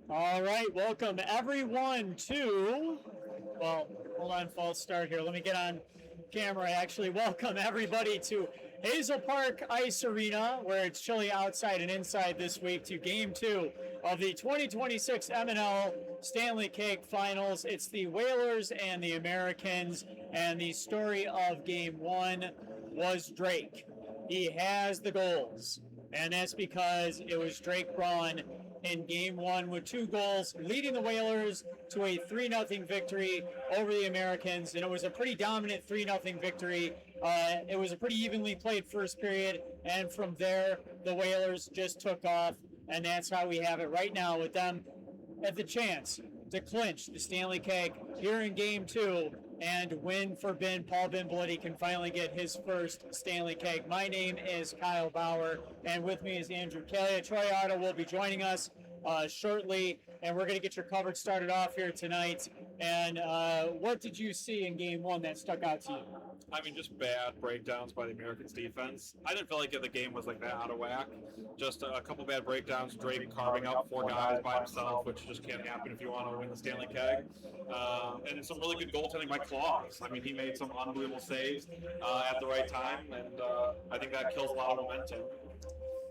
All right, welcome everyone to, well, hold on, false start here. Let me get on camera. Actually, welcome everybody to Hazel Park Ice Arena, where it's chilly outside and inside this week, to Game 2 of the 2026 MNL Stanley Cake Finals. It's the Whalers and the Americans, and the story of Game 1 was Drake. He has the goals, and that's because it was Drake Braun in Game 1 with 2 goals, leading the Whalers to a 3-0 victory over the Americans, and it was a pretty dominant 3-0 victory. It was a pretty evenly played first period, and from there, the Whalers just took off, and that's how we have it right now with them at the chance to clinch the Stanley Cake here in Game 2 and win for Paul Bloody can finally get his first Stanley Cake. My name is Kyle Bauer, and with me is Andrew Keila. Troy Otto will be joining us shortly, and we're going to get your coverage started off here tonight. And what did you see in Game 1 that stuck out to you? I mean, just bad breakdowns by the Americans defense. I didn't feel like the game was like that out of whack. Just a couple bad breakdowns. Drake carving out 4 guys by himself, which just can't happen if you want to win the Stanley Keg. And some really good goaltending by Claus. I mean, he made some unbelievable saves at the right time, and I think that kills a lot of momentum.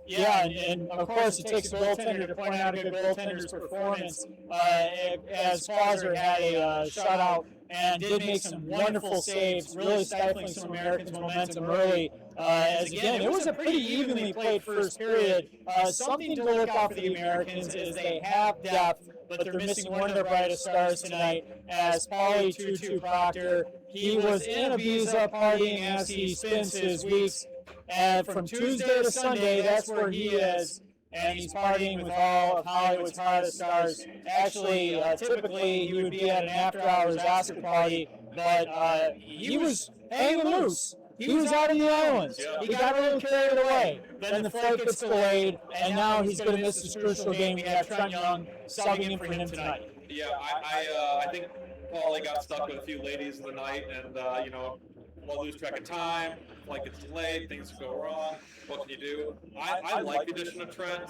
Yeah, and of course it takes a goaltender to point out a good goaltender's performance, as Clauser had a shutout and did make some wonderful saves, really stifling some Americans' momentum early. As again, it was a pretty evenly played first period. Something to look out for the Americans is they have depth, but they're missing one of their brightest stars tonight, as Paulie Tutu Proctor. He was in Ibiza partying as he spends his weeks. And from Tuesday to Sunday, that's where he is. And he's partying with all of Hollywood's hottest stars. Actually, typically he would be at an after-hours Oscar party, but he was hanging loose. He was out in the islands. He got a little carried away. Then the flight gets delayed, and now he's going to miss this crucial game. We have Trent Young subbing in for him tonight. Yeah, I think Paulie got stuck with a few ladies of the night, and we'll lose track of time. Flight gets delayed, things go wrong. What can you do? I like the addition of Trent.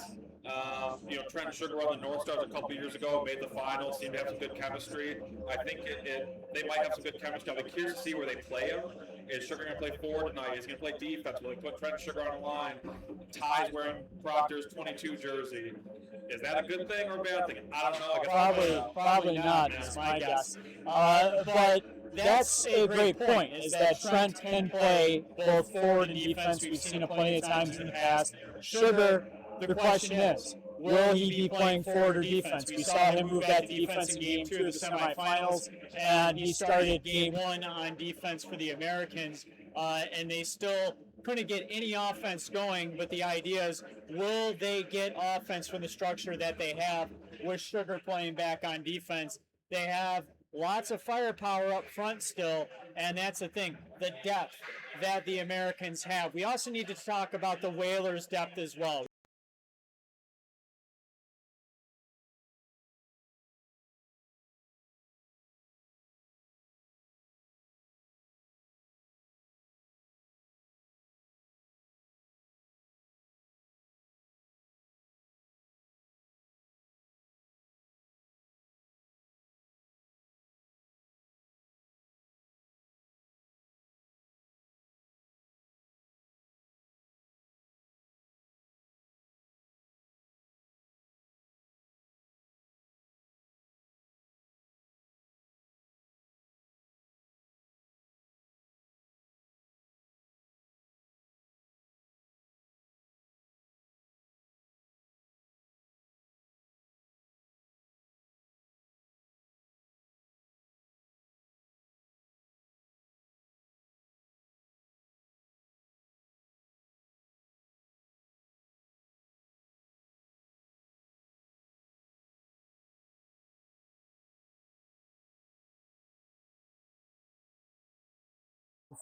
Trent and Sugar on the North Stars a couple years ago, made the finals, seemed to have some good chemistry. I think they might have some good chemistry. I'm curious to see where they play him. Is Sugar going to play forward tonight? Is he going to play defense? Will they put Trent and Sugar on the line? Ty's wearing Proctor's 22 jersey. Is that a good thing or a bad thing? I don't know. Probably not, is my guess. But that's a great point, is that Trent can play both forward and defense. We've seen it plenty of times in the past. Sugar, the question is, will he be playing forward or defense? We saw him move back to defense in Game 2 of the semifinals, and he started Game 1 on defense for the Americans, and they still couldn't get any offense going, but the idea is, will they get offense from the structure that they have with Sugar playing back on defense? They have lots of firepower up front still, and that's the thing, the depth that the Americans have. We also need to talk about the Whalers' depth as well.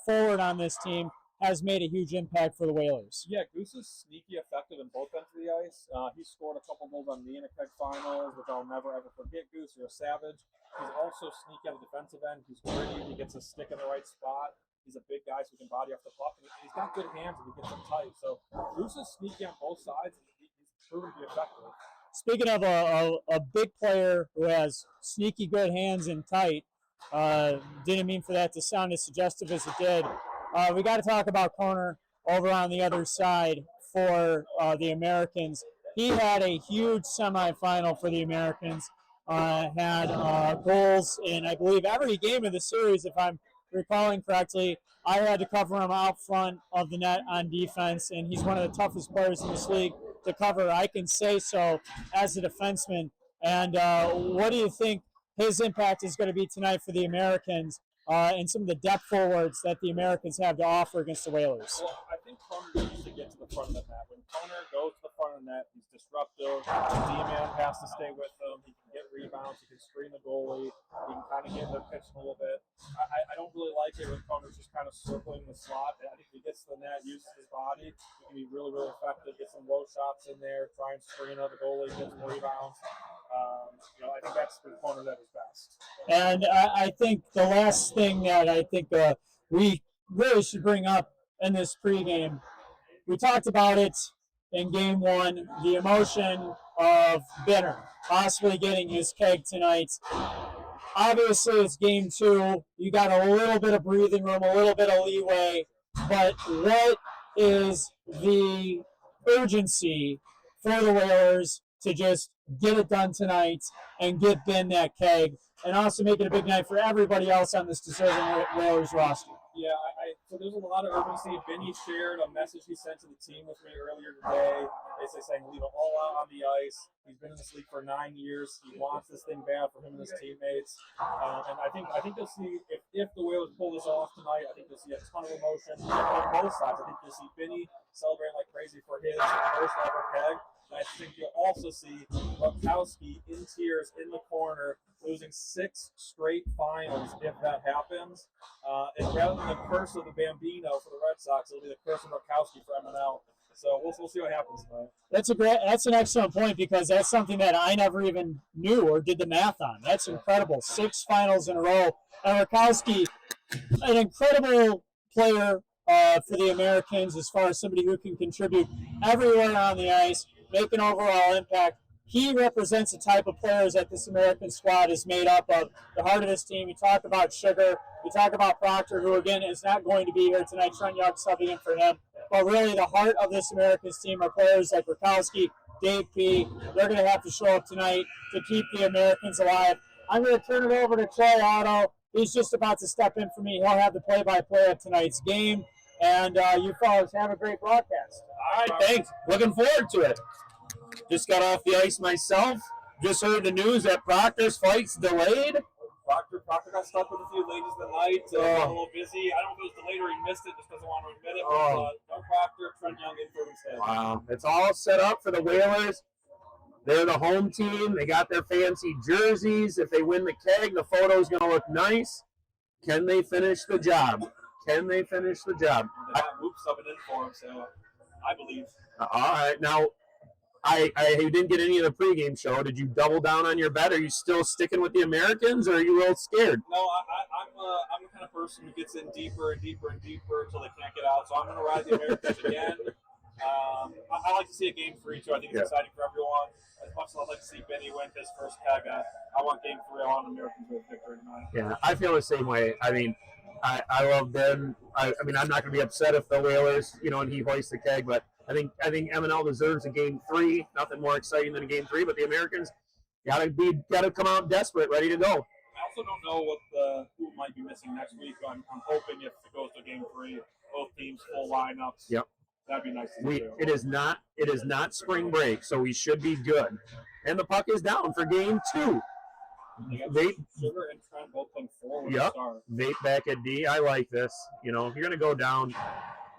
Forward on this team has made a huge impact for the Whalers. Yeah, Goose is sneaky effective in both ends of the ice. He scored a couple goals on me in a Keg Finals, which I'll never ever forget. Goose, you're a savage. He's also sneaky on the defensive end. He's gritty. He gets a stick in the right spot. He's a big guy, so he can body off the puck. And he's got good hands if he gets them tight. So Goose is sneaky on both sides. proven to be effective. Speaking of a big player who has sneaky good hands and tight, didn't mean for that to sound as suggestive as it did. We got to talk about Corner over on the other side for the Americans. He had a huge semifinal for the Americans. Had goals in, I believe, every game of the series, if I'm recalling correctly. I had to cover him out front of the net on defense, and he's one of the toughest players in this league to cover. I can say so as a defenseman. And what do you think his impact is going to be tonight for the Americans and some of the depth forwards that the Americans have to offer against the Whalers? Well, I think Conner needs to get to the front of the net. When Conner goes to the front of the net, he's disruptive. The D-man has to stay with him. He can get rebounds. He can screen the goalie. He can kind of get in their pitch a little bit. I don't really like it when Conner's just kind of circling the slot. I think if he gets to the net, uses his body, he can be really, really effective. Get some low shots in there, try and screen out the goalie, get some rebounds. I think that's the Conner that is best. And I think the last thing that I think we really should bring up in this pregame, we talked about it in game one, the emotion of Benner possibly getting his keg tonight. Obviously, it's game two. You got a little bit of breathing room, a little bit of leeway. But what is the urgency for the Whalers to just get it done tonight and get Ben that keg, and also make it a big night for everybody else on this deserving Whalers roster? Yeah, so there's a lot of urgency. Benny shared a message he sent to the team with me earlier today, basically saying leave it all out on the ice. He's been in this league for 9 years. He wants this thing bad for him and his teammates. And I think you'll see, if the Whalers pull this off tonight, I think you'll see a ton of emotion on both sides. I think you'll see Benny celebrating like crazy for his first ever keg. And I think you'll also see Rakowski in tears in the corner, losing 6 straight finals if that happens. And rather than the curse of the Bambino for the Red Sox, it'll be the curse of Rakowski for MNL. So we'll see what happens tonight. That's an excellent point, because that's something that I never even knew or did the math on. That's incredible. 6 finals in a row. And Rakowski, an incredible player for the Americans as far as somebody who can contribute everywhere on the ice, make an overall impact. He represents the type of players that this American squad is made up of. The heart of this team. You talk about Sugar. You talk about Proctor, who, again, is not going to be here tonight. Trent Young subbing in for him. But really, the heart of this Americans team are players like Rakowski, Dave P. They're going to have to show up tonight to keep the Americans alive. I'm going to turn it over to Clay Otto. He's just about to step in for me. He'll have the play-by-play of tonight's game. And you fellas have a great broadcast. All right, thanks. Looking forward to it. Just got off the ice myself. Just heard the news that Proctor's flight's delayed. Proctor got stuck with a few ladies tonight. Got a little busy. I don't know if it was delayed or he missed it. Just doesn't want to admit it. But no Proctor, Trent Young in for instead. Wow. It's all set up for the Whalers. They're the home team. They got their fancy jerseys. If they win the keg, the photo's going to look nice. Can they finish the job? Can they finish the job? They got Moop subbing in for him, so I believe. All right. Now, I didn't get any of the pregame show. Did you double down on your bet? Are you still sticking with the Americans, or are you a little scared? No, I'm the kind of person who gets in deeper and deeper and deeper until they can't get out. So I'm going to ride the Americans again. I like to see a game 3 too. I think it's exciting for everyone. As much as I'd like to see Benny win his first keg, I want game 3. I want Americans with victory tonight. Yeah, I feel the same way. I mean, I love Ben. I mean, I'm not going to be upset if the Whalers, and he hoists the keg, but I think MNL deserves a game 3. Nothing more exciting than a game 3, but the Americans gotta come out desperate, ready to go. I also don't know who might be missing next week. I'm hoping if it goes to game 3, both teams full lineups. Yep. That'd be nice to see. It is not spring break, so we should be good. And the puck is down for game 2. Sugar and Trent both playing forward. Yep. Vape back at D. I like this. If you're gonna go down,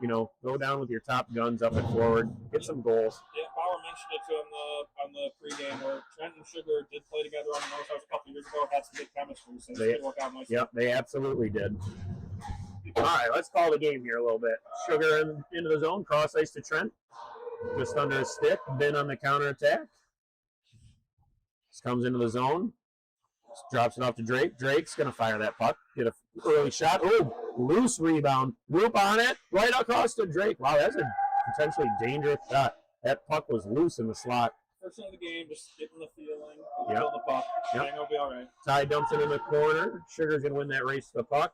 go down with your top guns up and forward. Get some goals. Yeah, Bauer mentioned it to him on the pregame where Trent and Sugar did play together on the North House a couple years ago. Had some good chemistry, so it did work out nicely. Yep, they absolutely did. All right, let's call the game here a little bit. Sugar into the zone, cross ice to Trent. Just under his stick. Ben on the counterattack. Just comes into the zone. Just drops it off to Drake. Drake's going to fire that puck. Get an early shot. Oh, loose rebound. Whoop on it. Right across to Drake. Wow, that's a potentially dangerous shot. That puck was loose in the slot. First of the game, just getting the feeling, Yep. feel the puck. Yep. I think it'll be all right. Ty dumps it in the corner. Sugar's going to win that race to the puck.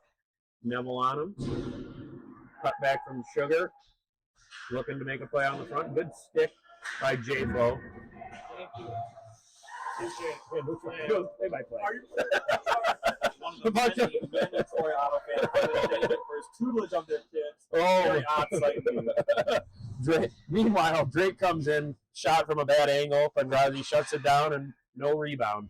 Neville on him. Cut back from Sugar. Looking to make a play on the front. Good stick by J-Flo. Thank you. Play by play. One of the many mandatory Otto fans for his tutelage of their kids. Oh, Very odd sight indeed. Meanwhile, Drake comes in, shot from a bad angle. Pangrazi shuts it down, and no rebound.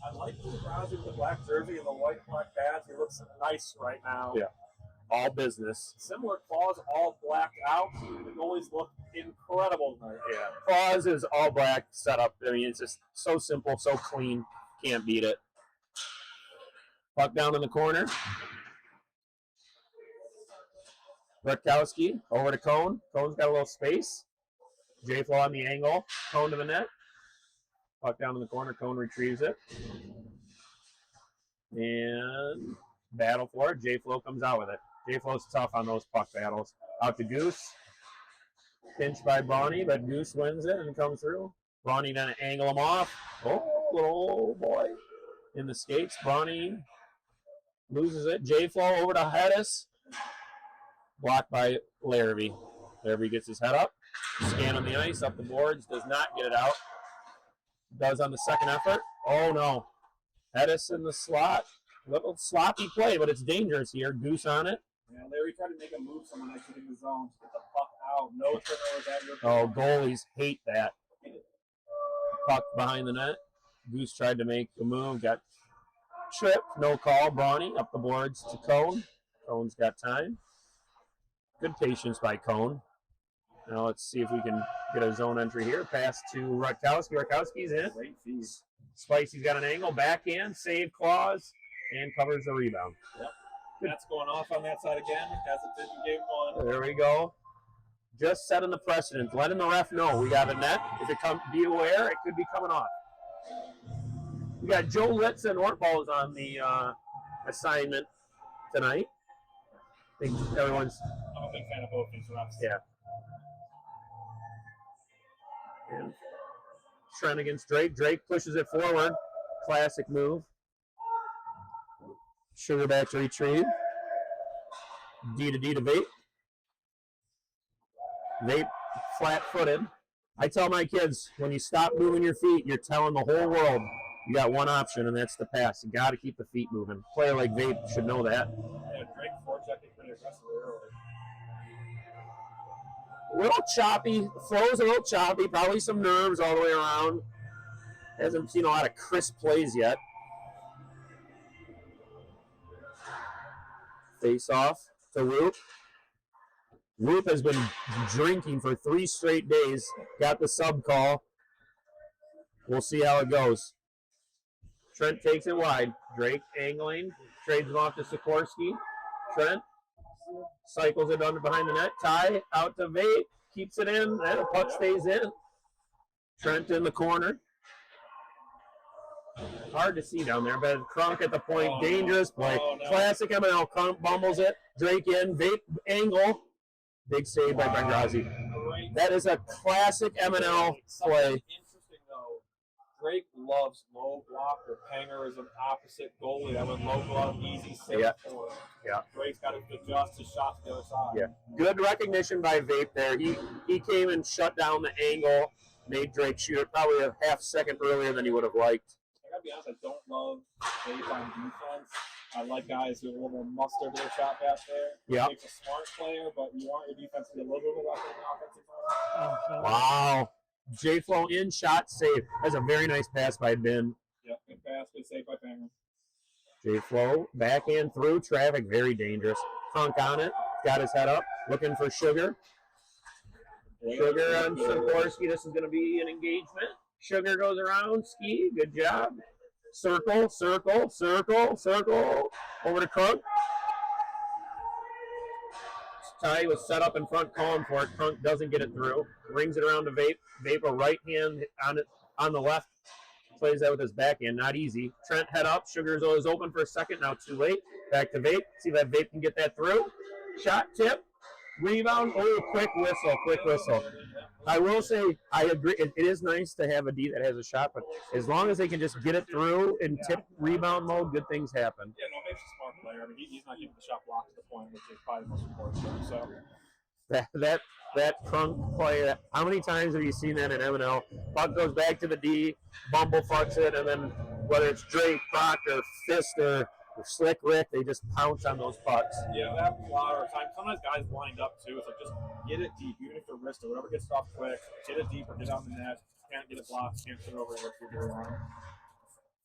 I like Pangrazi with the black jersey and the white black pads. He looks nice right now. Yeah. All business. Similar claws, all blacked out. The goalies look incredible tonight. Yeah. Claus is all black setup. I mean, it's just so simple, so clean. Can't beat it. Puck down in the corner. Rutkowski over to Cone. Cone's got a little space. J-Flo on the angle. Cone to the net. Puck down in the corner. Cone retrieves it. And battle for it. J-Flo comes out with it. J-Flo's tough on those puck battles. Out to Goose. Pinched by Bonnie, but Goose wins it and comes through. Bonnie gonna angle him off. Oh, little boy. In the skates. Bonnie loses it. J-Flo over to Hedis. Blocked by Larrabee. Larrabee gets his head up. Scan on the ice, up the boards. Does not get it out. Does on the second effort. Oh, no. Hedis in the slot. Little sloppy play, but it's dangerous here. Goose on it. Yeah, Larry tried to make a move someone exiting the zone to get the puck out. No turnovers at your Oh, goalies hate that. Puck behind the net. Goose tried to make a move. Got tripped. No call. Brawny up the boards to Cone. Cone's got time. Good patience by Cone. Now let's see if we can get a zone entry here. Pass to Rutkowski. Rutkowski's in. Great fees. Spicy's got an angle. Backhand. Save clause. And covers the rebound. Yep. That's going off on that side again, as it did in game one. There we go. Just setting the precedent. Letting the ref know we got a net. If it comes, be aware, it could be coming off. We got Joe Litz and Ortballs on the assignment tonight. I think everyone's. I'm a big fan of both these refs. Yeah. And Trent against Drake. Drake pushes it forward. Classic move. Sugar back to retrieve. D to Vape. Vape flat-footed. I tell my kids, when you stop moving your feet, you're telling the whole world you got one option, and that's the pass. You got to keep the feet moving. A player like Vape should know that. Yeah, Drake forechecking pretty aggressively early. A little choppy. Flow's a little choppy. Probably some nerves all the way around. Hasn't seen a lot of crisp plays yet. Face off to Roop. Roop has been drinking for 3 straight days. Got the sub call. We'll see how it goes. Trent takes it wide. Drake angling. Trades him off to Sikorsky. Trent cycles it under behind the net. Ty out to Vape. Keeps it in. The puck stays in. Trent in the corner. Hard to see down there, but Crunk at the point. Dangerous play. Oh, no. Classic MNL. Crunk bumbles it. Drake in. Vape angle. Big save by Pangrazi. Great. That is a classic MNL play. Interesting though, Drake loves low block or Panger is an opposite goalie that would low block easy save Yeah. for him. Yeah. Drake's got to adjust his shot to the other side. Yeah. Good recognition by Vape there. He came and shut down the angle, made Drake shoot it probably a half second earlier than he would have liked. I gotta be honest, I don't love Dave on defense. I like guys who have a little more mustard to their shot back there. Yeah. Drake's a smart player, but you want your defense to be a little bit better than the offensive line. Wow. J-Flow in, shot, save. That's a very nice pass by Ben. Yep, good pass, good save by Panger. J-Flow, backhand through traffic, very dangerous. Crunk on it, got his head up, looking for Sugar. Sugar on Sikorsky. This is going to be an engagement. Sugar goes around. Ski. Good job. Circle, circle, circle, circle. Over to Crunk. Ty was set up in front, calling for it. Crunk doesn't get it through. Rings it around to Vape. Vape a right hand on it on the left. Plays that with his backhand. Not easy. Trent head up. Sugar's always open for a second. Now too late. Back to Vape. See if that Vape can get that through. Shot tip. Rebound. Oh, quick whistle, quick whistle. I will say, I agree. It is nice to have a D that has a shot, but as long as they can just get it through in tip rebound mode, good things happen. Yeah, no, Dave's a smart player. I mean, he's not giving the shot block to the point, which is probably the most important thing. So That crunk play, how many times have you seen that in MNL? Puck goes back to the D, Bumble fucks it, and then whether it's Drake, Proctor, Fist, or Slick Rick, they just pounce on those pucks. yeah, that happens a lot of times. Sometimes guys wind up too. It's like just get it deep, even if the wrist or whatever gets it off quick. Get it deep or get on the net. Can't get it blocked. Can't put it over what you're doing on.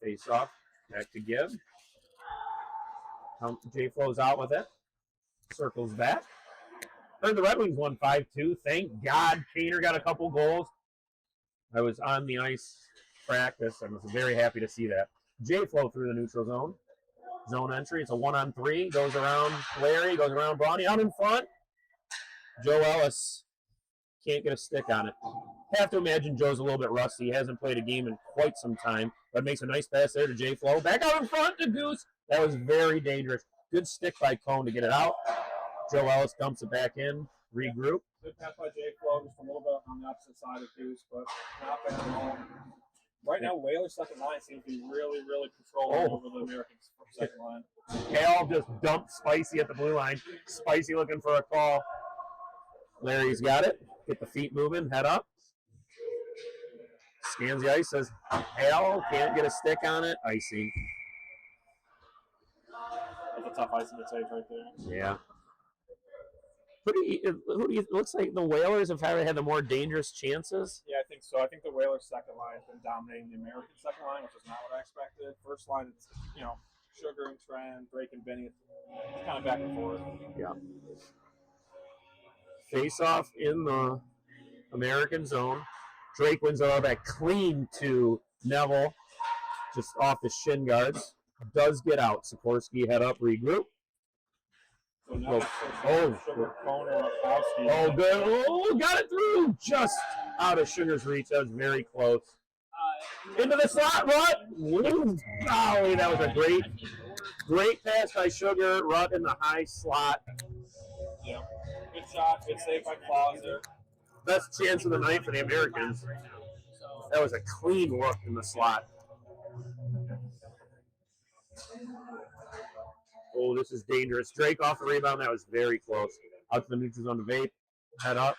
Face off, back to Give. J flows out with it, circles back. Heard the Red Wings won 5-2. Thank God Kaner got a couple goals. I was on the ice practice and was very happy to see that. J flow through the neutral zone. Zone entry. It's a 1-on-3. Goes around Larry. Goes around Bronny. Out in front. Joe Ellis can't get a stick on it. Have to imagine Joe's a little bit rusty. He hasn't played a game in quite some time. But makes a nice pass there to J Flow. Back out in front to Goose. That was very dangerous. Good stick by Cone to get it out. Joe Ellis dumps it back in. Regroup. Good pass by J Flow, just a little bit on the opposite side of Goose, but not bad at all. Right now, Whaler's second line seems to be really, really controlling over the Americans' second line. Hale just dumped Spicy at the blue line. Spicy looking for a call. Larry's got it. Get the feet moving. Head up. Scans the ice. Says, Hale can't get a stick on it. Icing. That's a tough icing to take right there. Yeah. Who do you looks like the Whalers have had the more dangerous chances? Yeah, I think so. I think the Whalers' second line has been dominating the American second line, which is not what I expected. First line, it's, Sugar and Trent, Drake and Benny. It's kind of back and forth. Yeah. Face off in the American zone. Drake wins it all back clean to Neville, just off the shin guards. Does get out. Sikorsky head up, regroup. So now Sugar, Cone, or Rakowski. Oh, good. Oh, got it through. Just out of Sugar's reach. That was very close. Into the slot, Rutt. Golly, that was a great pass by Sugar. Rutt in the high slot. Yeah. Good shot. Good save by Clauser. Best chance of the night for the Americans. That was a clean look in the slot. Oh, this is dangerous. Drake off the rebound. That was very close. Out to the neutral zone to Vape. Head up.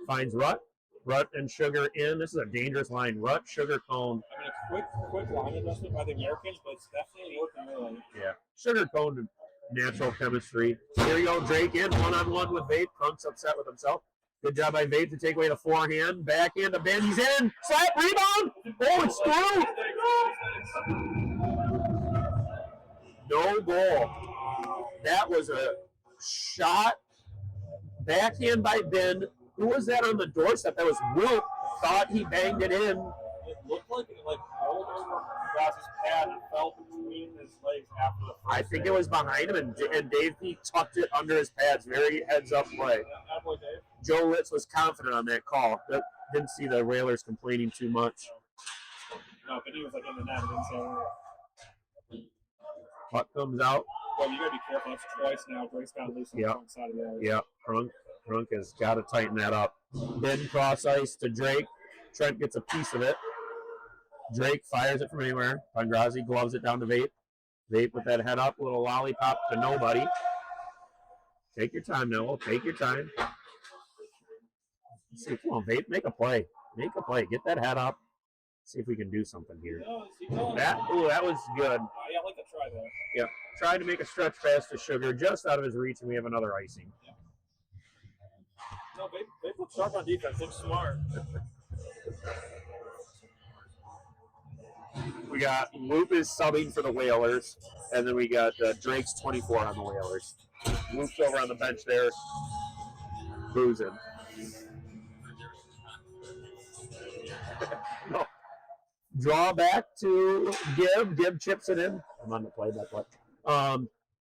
Finds Rutt. Rutt and Sugar in. This is a dangerous line. Rutt, Sugar, Cone. I mean, a quick line adjustment by the Americans, but it's definitely working early. Yeah. Sugar, Cone, natural chemistry. Here you go. Drake in. One-on-one with Vape. Crunk's upset with himself. Good job by Vape to take away the forehand. Backhand to Ben. He's in. Slap. Rebound. Oh, it's through. No goal. That was a shot. Backhand by Ben. Who was that on the doorstep? That was Wilt. Thought he banged it in. It looked like it rolled over across his pad and fell between his legs after the first I think it was behind him, and Dave P tucked it under his pads. Very heads-up play. Boy, Dave. Joe Litz was confident on that call. Didn't see the Whalers complaining too much. No, but he was in the net. I didn't say Puck comes out. well, you got to be careful. That's twice now. Drake's got to loose on the front side of the ice. Yeah, Crunk has got to tighten that up. Ben cross ice to Drake. Trent gets a piece of it. Drake fires it from anywhere. Pangrazi gloves it down to Vape. Vape with that head up, little lollipop to nobody. Take your time, Noel. Take your time. See, come on, Vape. Make a play. Make a play. Get that head up. See if we can do something here. That was good. Yeah, I'd like to try that. Yeah. Tried to make a stretch pass to Sugar just out of his reach, and we have another icing. Yeah. No, they look sharp on defense. They're smart. We got Loop is subbing for the Whalers, and then we got Drake's 24 on the Whalers. Loop's over on the bench there, boozing. No. Draw back to Gibb. Gibb chips it in. I'm on the play-by-play.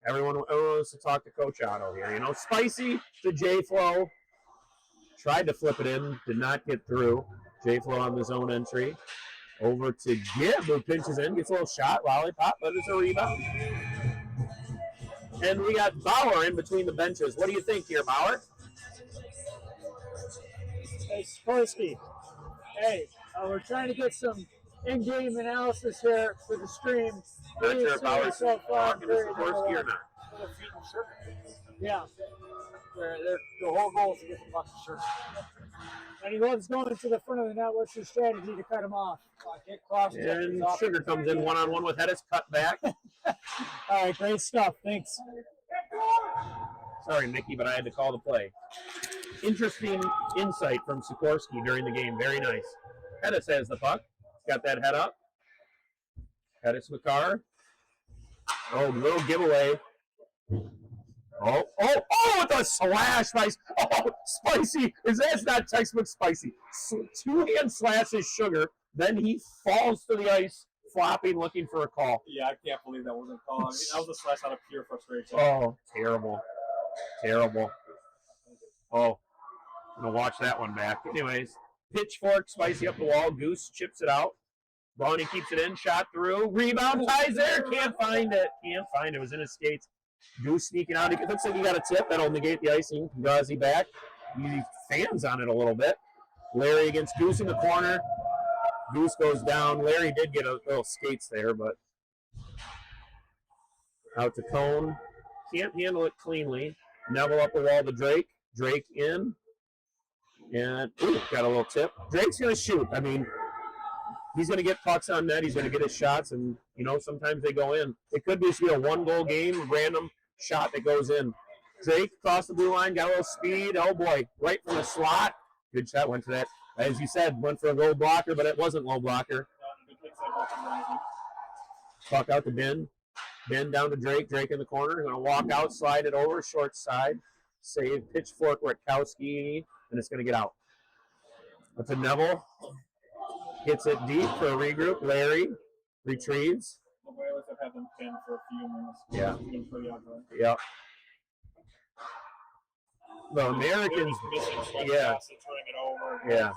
Everyone wants to talk to Coach Otto here. Spicy to J-Flow. Tried to flip it in. Did not get through. J-Flow on the zone entry. Over to Gibb, who pinches in. Gets a little shot. Lollipop, but it's a rebound. And we got Bauer in between the benches. What do you think here, Bauer? Hey, Sikorsky. Hey, we're trying to get some in-game analysis here for the stream. Not sure if I was talking to Sikorsky or not. Yeah. The whole goal is to get the puck to shirt. And he loves going to the front of the net. What's your strategy to cut him off? Get cross And Sugar comes in one-on-one with Hedis, cut back. All right, great stuff. Thanks. Sorry, Mickey, but I had to call the play. Interesting insight from Sikorsky during the game. Very nice. Hedis has the puck. He's got that head up. Hedis Makar. Oh, little giveaway. Oh, with a slash by Spicy. That's not textbook Spicy. Two-hand slashes Sugar. Then he falls to the ice, flopping, looking for a call. Yeah, I can't believe that wasn't called. I mean, that was a slash out of pure frustration. Oh, terrible. Terrible. Oh, I'm going to watch that one back. Anyways, pitchfork, Spicy up the wall. Goose chips it out. Brownie keeps it in, shot through. Rebound, ties there. Can't find it. It was in his skates. Goose sneaking out. It looks like he got a tip. That'll negate the icing. Gazi back. He fans on it a little bit. Larry against Goose in the corner. Goose goes down. Larry did get a little skates there, but out to Cone. Can't handle it cleanly. Neville up the wall to Drake. Drake in. And got a little tip. Drake's going to shoot. I mean, he's going to get pucks on net. He's going to get his shots, and, sometimes they go in. It could just be a one-goal game, a random shot that goes in. Drake across the blue line, got a little speed. Oh, boy, right from the slot. Good shot, went for that. As you said, went for a low blocker, but it wasn't low blocker. Puck out to Ben. Ben down to Drake. Drake in the corner. Going to walk out, slide it over, short side. Save, pitchfork, Witkowski, and it's going to get out. Up to Neville. Hits it deep for a regroup. Larry retrieves. The Whalers have had them pinned for a few minutes. Yeah. It's been pretty ugly. Yeah. The Americans, yeah. Yeah.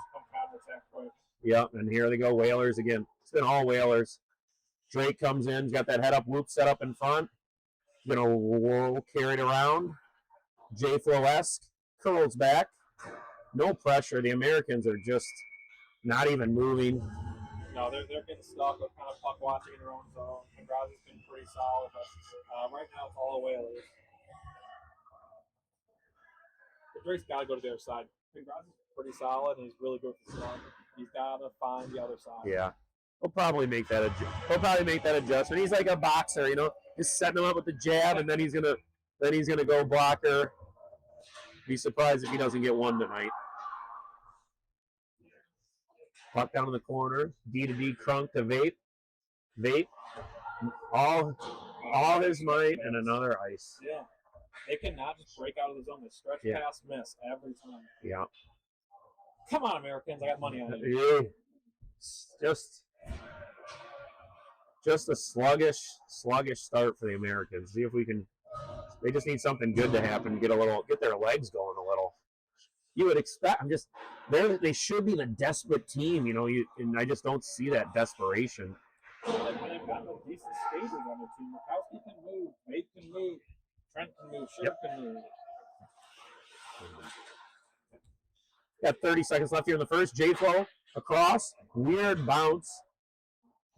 Yeah, and here they go, Whalers again. It's been all Whalers. Drake comes in, he's got that head up whoop set up in front. Gonna roll, carry it around. J Flow-esque curls back. No pressure. The Americans are just not even moving. No, they're getting stuck with kind of puck watching in their own zone. McGraw's been pretty solid, but right now it's all the Whalers. Drake's got to go to the other side. McGraw's pretty solid, and he's really good for the slug. He's got to find the other side. Yeah, he'll probably make that adjustment. He's like a boxer, just setting him up with the jab, and then he's gonna go blocker. Be surprised if he doesn't get one tonight. Puck down in the corner. D to D, Crunk to Vape. Vape. All his might and another ice. Yeah. They cannot just break out of the zone. They stretch pass, miss every time. Yeah. Come on, Americans. I got money on you. Yeah. Just a sluggish start for the Americans. See if we can. They just need something good to happen. Get their legs going a little. You would expect. They should be the desperate team, and I just don't see that desperation. They've got no decent skaters on their team. Witkowski can move. Mate can move. Trent can move. Ship can move. Got 30 seconds left here in the first. J-Flow across. Weird bounce.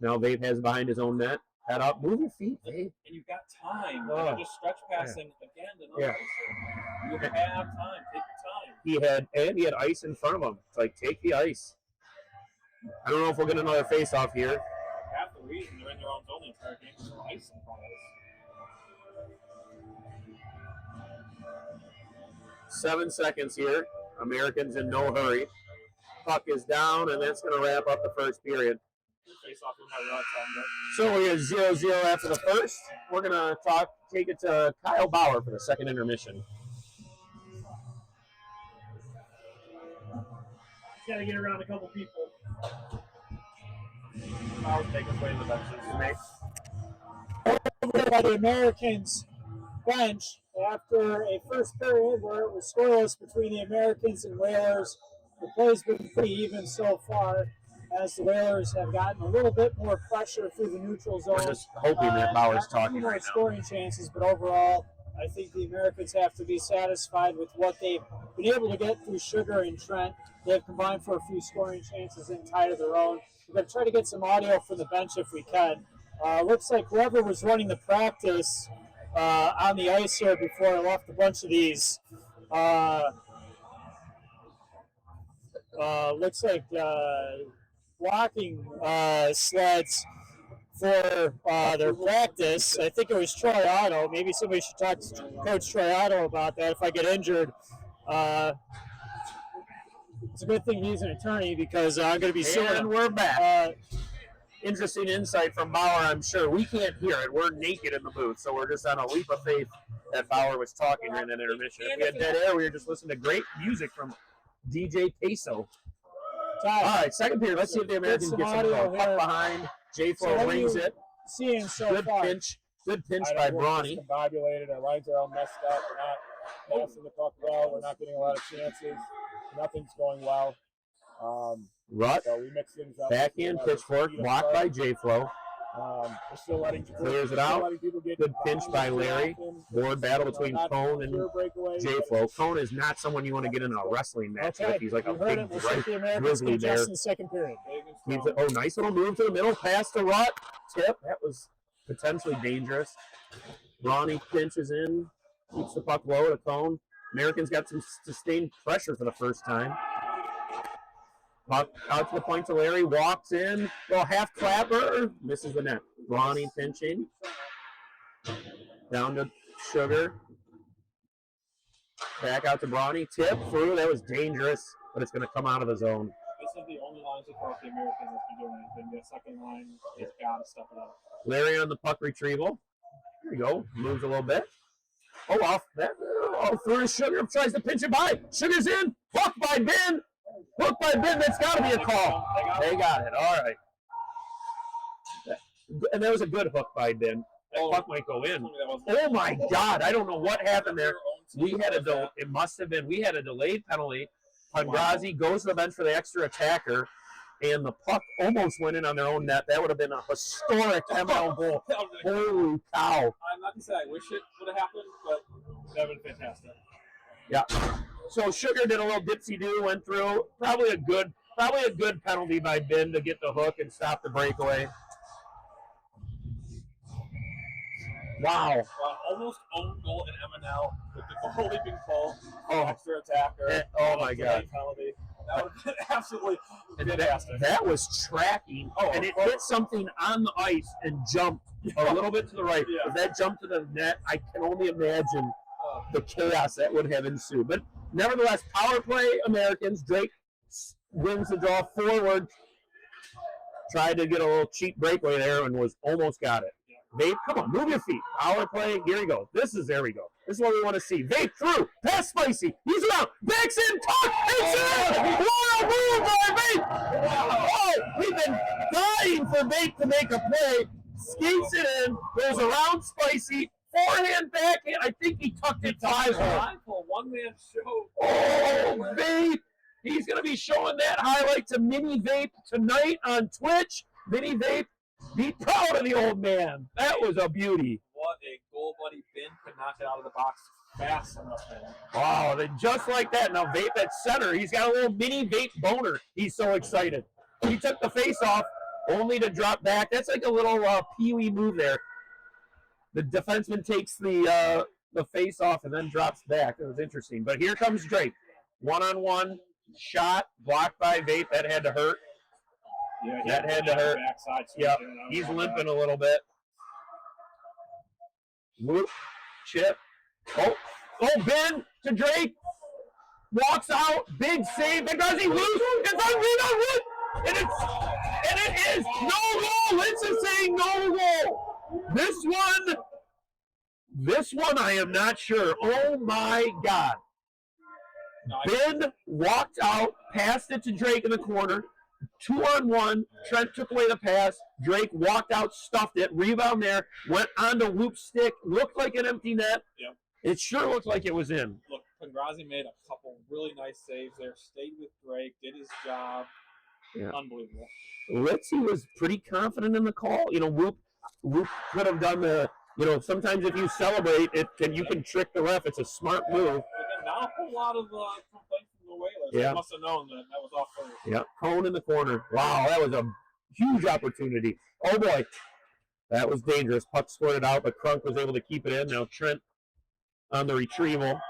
Now Vape has behind his own net. Head up. Move your feet, Vape. And you've got time. Oh. You're just stretch passing again. You have time. Take your time. He had ice in front of him. It's like, take the ice. I don't know if we'll get another face-off here. Half the reason they're in their own zone the entire game is ice in front of us. 7 seconds here. Americans in no hurry. Puck is down, and that's going to wrap up the first period. So we are 0-0 after the first. We're going to take it to Kyle Bauer for the second intermission. Got to get around a couple people. Bauer's making his way to the benches. Over by the Americans bench after a first period where it was scoreless between the Americans and Whalers. The play's been pretty even so far, as the Whalers have gotten a little bit more pressure through the neutral zone. We're just hoping that Bauer's talking more right now. Scoring chances, but overall, I think the Americans have to be satisfied with what they've been able to get through Sugar and Trent. They've combined for a few scoring chances and tied of their own. We're going to try to get some audio from the bench if we can. Looks like whoever was running the practice on the ice here before I left a bunch of these looks like blocking sleds for their practice. I think it was Troy Otto. Maybe somebody should talk to Coach Troy Otto about that if I get injured. It's a good thing he's an attorney because I'm going to be suing him. And we're back. Interesting insight from Bauer, I'm sure. We can't hear it. We're naked in the booth, so we're just on a leap of faith that Bauer was talking during that intermission. If we had dead air, we were just listening to great music from DJ Queso. All right, second period. Let's see if the Americans get some puck behind. J-Flo rings it. Seeing so Good far. pinch. Good pinch by Brawny. Combobulated. Our lines are all messed up. We're not passing the puck well. We're not getting a lot of chances. Nothing's going well. Rut. So we mix things up. Backhand pitchfork. Blocked by J-Flo. We're still letting people, Clears it out. Good pinch by Larry. Board battle between Cone and J-Flo. Cone is not someone you want to get in a wrestling match with. He's like a big, bright grizzly bear. In the second period. Oh, nice little move to the middle. Pass to Rut. Tip. That was potentially dangerous. Brawny pinches in. Keeps the puck low to Cone. Americans got some sustained pressure for the first time. Puck out to the point to Larry. Walks in. Little half clapper. Misses the net. Brawny pinching. Down to Sugar. Back out to Brawny. Tip through. That was dangerous, but it's going to come out of the zone. This is the only line so far the Americans that's been doing anything. The second line has got to step it up. Larry on the puck retrieval. There you go. Moves a little bit. Oh, off that. Oh, through to Sugar. Tries to pinch it by. Sugar's in. Hook by Ben. Hook by Ben. That's got to be a call. They got it. All right. And that was a good hook by Ben. That puck might go in. Oh, my God. I don't know what happened there. We had a it must have been. We had a delayed penalty. Pangrazi goes to the bench for the extra attacker, and the puck almost went in on their own net. That would have been a historic MNL goal. Holy cow. I'm not going to say I wish it would have happened, but that would have been fantastic. Yeah. So Sugar did a little dipsy-do, went through. Probably a good penalty by Ben to get the hook and stop the breakaway. Wow. Almost own goal in MNL with the goalie being called. Oh. Extra attacker. Oh, my God. Penalty. That would have been absolutely fantastic. That was tracking, and it hit something on the ice and jumped a little bit to the right. Yeah. If that jumped to the net, I can only imagine the chaos that would have ensued. But nevertheless, power play Americans. Drake wins the draw forward. Tried to get a little cheap breakaway there and was almost got it. Vape, come on, move your feet. Power play, here we go. There we go. This is what we want to see. Vape through, pass Spicy. He's around, backs in, tuck, it's in! What a move by Vape! Oh, we've been dying for Vape to make a play. Skates it in, goes around Spicy, forehand, backhand. I think he tucked it to hole. One-man show. Oh, Vape! He's going to be showing that highlight to Mini Vape tonight on Twitch. Mini Vape. Be proud of the old man. That was a beauty. What a goal, buddy. Ben could knock it out of the box fast enough, man. Wow, then just like that. Now Vape at center. He's got a little mini Vape boner. He's so excited. He took the face off only to drop back. That's like a little pee-wee move there. The defenseman takes the face off and then drops back. It was interesting. But here comes Drake. One-on-one shot blocked by Vape. That had to hurt. Yeah, that had to hurt. Yep, he's limping a little bit. Whoop, chip. Oh, Ben to Drake. Walks out, big save. Because he loose. It's on Reno. And it is no goal. Let's just say no goal. This one I am not sure. Oh my God. Ben walked out, passed it to Drake in the corner. 2-on-1, Trent took away the pass, Drake walked out, stuffed it, rebound there, went on to Loop's stick, looked like an empty net. Yep. It sure looked like it was in. Look, Pangrazi made a couple really nice saves there, stayed with Drake, did his job. Yeah. Unbelievable. Litzy was pretty confident in the call. You know, Loop could have done the You know, sometimes if you celebrate, you can trick the ref. It's a smart move. Again, not a whole lot of complaints from the Whalers. Yeah. They must have known that was off first. Yeah, Cone in the corner. Wow, that was a huge opportunity. Oh boy, that was dangerous. Puck squirted out, but Crunk was able to keep it in. Now Trent on the retrieval.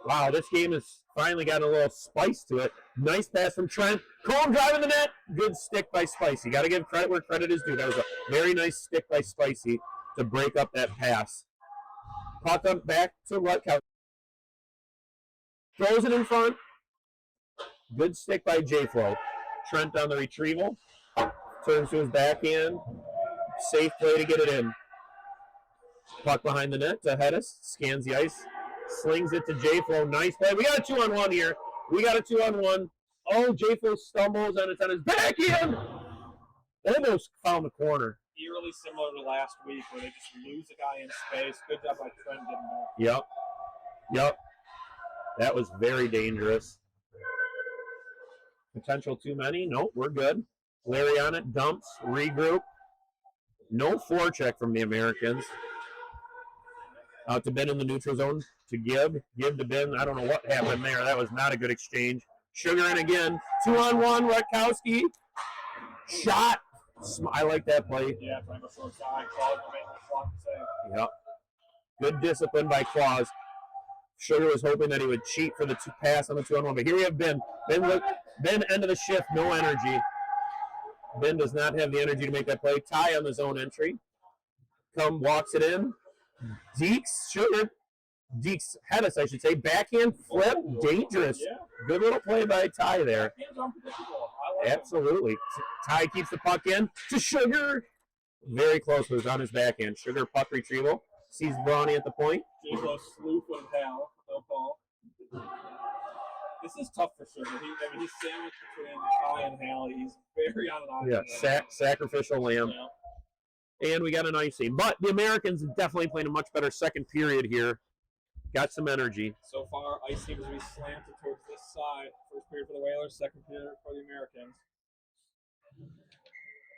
Wow, this game has finally got a little spice to it. Nice pass from Trent. Cone driving the net. Good stick by Spicy. Got to give credit where credit is due. That was a very nice stick by Spicy to break up that pass. Puck up back to Rutkowski. Throws it in front. Good stick by J-Flow. Trent on the retrieval. Turns to his backhand. Safe play to get it in. Puck behind the net to Hedis. Scans the ice. Slings it to J-Flow. Nice play. We got a 2-on-1 here. We got a 2-on-1. Oh, J-Flow stumbles and it's on his backhand. Almost found the corner. Eerily similar to last week where they just lose a guy in space. Good job by Trent getting back. Yep. That was very dangerous. Potential too many? Nope, we're good. Larry on it, dumps, regroup. No forecheck from the Americans. Out to Ben in the neutral zone to Gibb to Ben. I don't know what happened there. That was not a good exchange. Sugar in again. 2-on-1, Rutkowski. Shot. I like that play. Yeah, trying to go short side. Claus making the clock save. Yep. Good discipline by Claus. Sugar was hoping that he would cheat for the pass on the 2-on-1, but here we have Ben. Ben, end of the shift, no energy. Ben does not have the energy to make that play. Ty on the zone entry. Walks it in. Deeks, Hedis, I should say. Backhand flip, dangerous. Yeah. Good little play by Ty there. Backhand's unpredictable. I like Absolutely. Ty keeps the puck in to Sugar. Very close, was on his backhand. Sugar puck retrieval. Sees Brawny at the point. J-Lo sleuth with Hal. No call. This is tough for Sugar. He's sandwiched between Ty and Hal. He's very on an island. Yeah, sacrificial lamb. Yeah. And we got an icing. But the Americans definitely playing a much better second period here. Got some energy. So far, ice seems to be slanted towards this side. First period for the Whalers, second period for the Americans.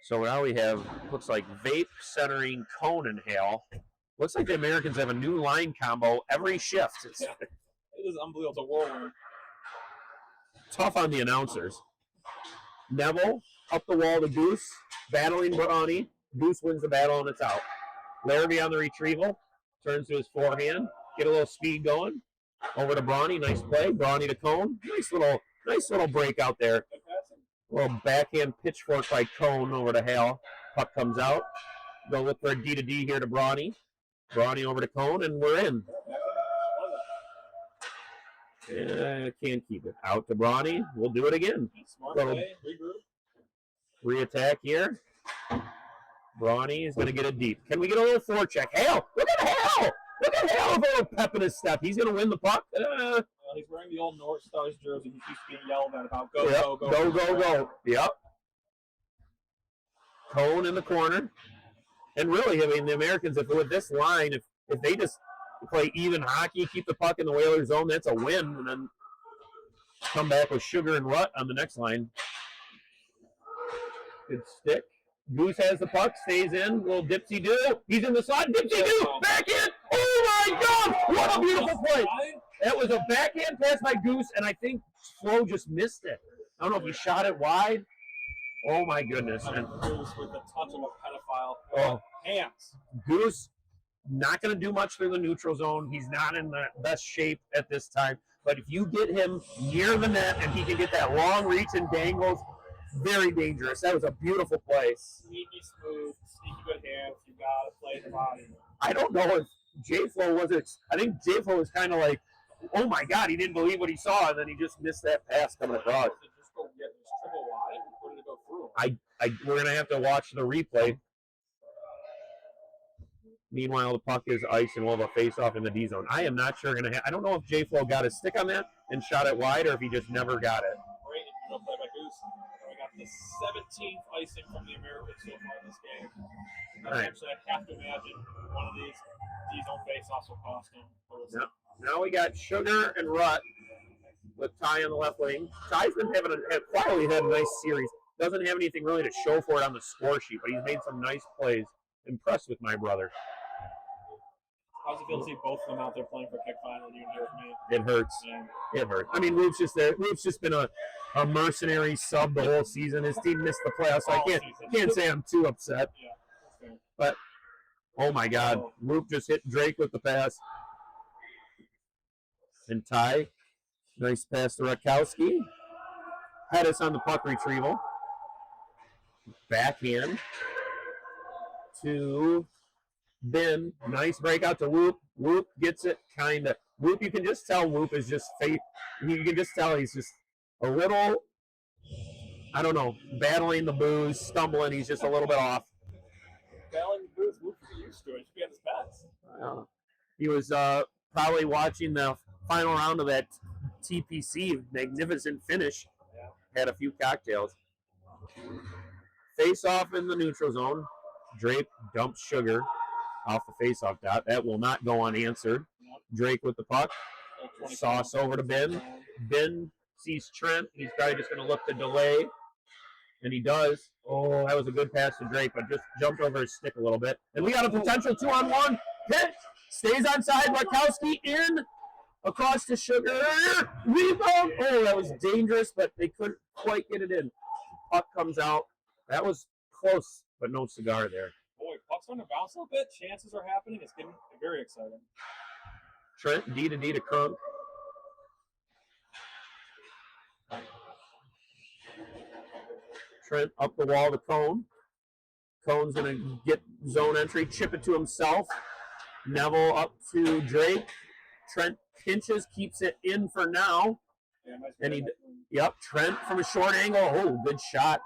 So now we have, looks like Vape centering Cone and Hale. Looks like the Americans have a new line combo every shift. It's It is unbelievable. It's a whirlwind. tough on the announcers. Neville up the wall to Goose, battling Brawny. Goose wins the battle and it's out. Larrabee on the retrieval, turns to his forehand, get a little speed going. Over to Brawny, nice play. Brawny to Cone, nice little break out there. A little backhand pitchfork by Cone over to Hale. Puck comes out. Go look for a D to D here to Brawny. Brawny over to Cone, and we're in. Can't keep it. Out to Brawny. We'll do it again. Smart play, regroup. Re-attack here. Brawny is going to get it deep. Can we get a little forecheck? Hale! Look at Hale! Look at Hale with a little pep in his step. He's going to win the puck. He's wearing the old North Stars jersey. He used to be yelled at about Go. Yep. Cone in the corner. And really, I mean, the Americans, if with this line, if they just play even hockey, keep the puck in the Whalers zone, that's a win. And then come back with Sugar and Rutt on the next line. Good stick. Goose has the puck, stays in. Little dipsy-do. He's in the slot. Dipsy-do. Back in. Oh, my God. What a beautiful play. That was a backhand pass by Goose, and I think Flo just missed it. I don't know if he shot it wide. Oh, my goodness. And Goose with the touch of a pedophile. Oh. Hands. Goose, not going to do much through the neutral zone. He's not in the best shape at this time. But if you get him near the net and he can get that long reach and dangles, very dangerous. That was a beautiful play. Sneaky smooth, sneaky good hands. You got to play the body. I don't know if J-Flow was – I think J-Flow was kind of like, oh, my God, he didn't believe what he saw, and then he just missed that pass coming across. Did it just go get this triple wide, or did it go through? We're going to have to watch the replay. Meanwhile, the puck is ice, and we'll have a face-off in the D zone. I am not sure going to I don't know if J-Flow got his stick on that and shot it wide, or if he just never got it. Great play by Goose. We got the 17th icing from the Americans so far in this game. Right. Actually, I have to imagine one of these D-zone face-offs will cost him. Now we got Sugar and Rutt with Ty on the left wing. Ty's been quietly had a nice series. Doesn't have anything really to show for it on the score sheet, but he's made some nice plays. Impressed with my brother. How's it feel to see both of them out there playing for Keck Final and you here with me? It hurts. Yeah. It hurts. I mean, Roof's just there. Roof's just been a mercenary sub the whole season. His team missed the playoffs, so I can't say I'm too upset. Yeah, that's fair. But, oh my God, Roof just hit Drake with the pass. And Ty, nice pass to Rakowski. Had us on the puck retrieval. Backhand to Ben. Nice breakout to Whoop. Whoop gets it kind of. Whoop, you can just tell Whoop is just fake. You can just tell he's just a little, I don't know, battling the booze, stumbling. He's just a little bit off. Battling the booze, Whoop should be used to it. He should be at his best. He was probably watching the final round of that TPC magnificent finish. Had a few cocktails. Face off in the neutral zone. Drake dumps Sugar off the face-off dot. That will not go unanswered. Drake with the puck. Sauce over to Ben. Ben sees Trent. He's probably just going to look to delay. And he does. Oh, that was a good pass to Drake, but just jumped over his stick a little bit. And we got a potential 2-on-1. Pitt stays on side. Rakowski in. Across to Sugar. Rebound. Oh, that was dangerous, but they couldn't quite get it in. Puck comes out. That was close, but no cigar there. Boy, puck's starting to bounce a little bit. Chances are happening. It's getting very exciting. Trent, D to Crunk. Trent up the wall to Cone. Cone's going to get zone entry, chip it to himself. Neville up to Drake. Trent pinches, keeps it in for now. And Trent from a short angle. Oh, good shot.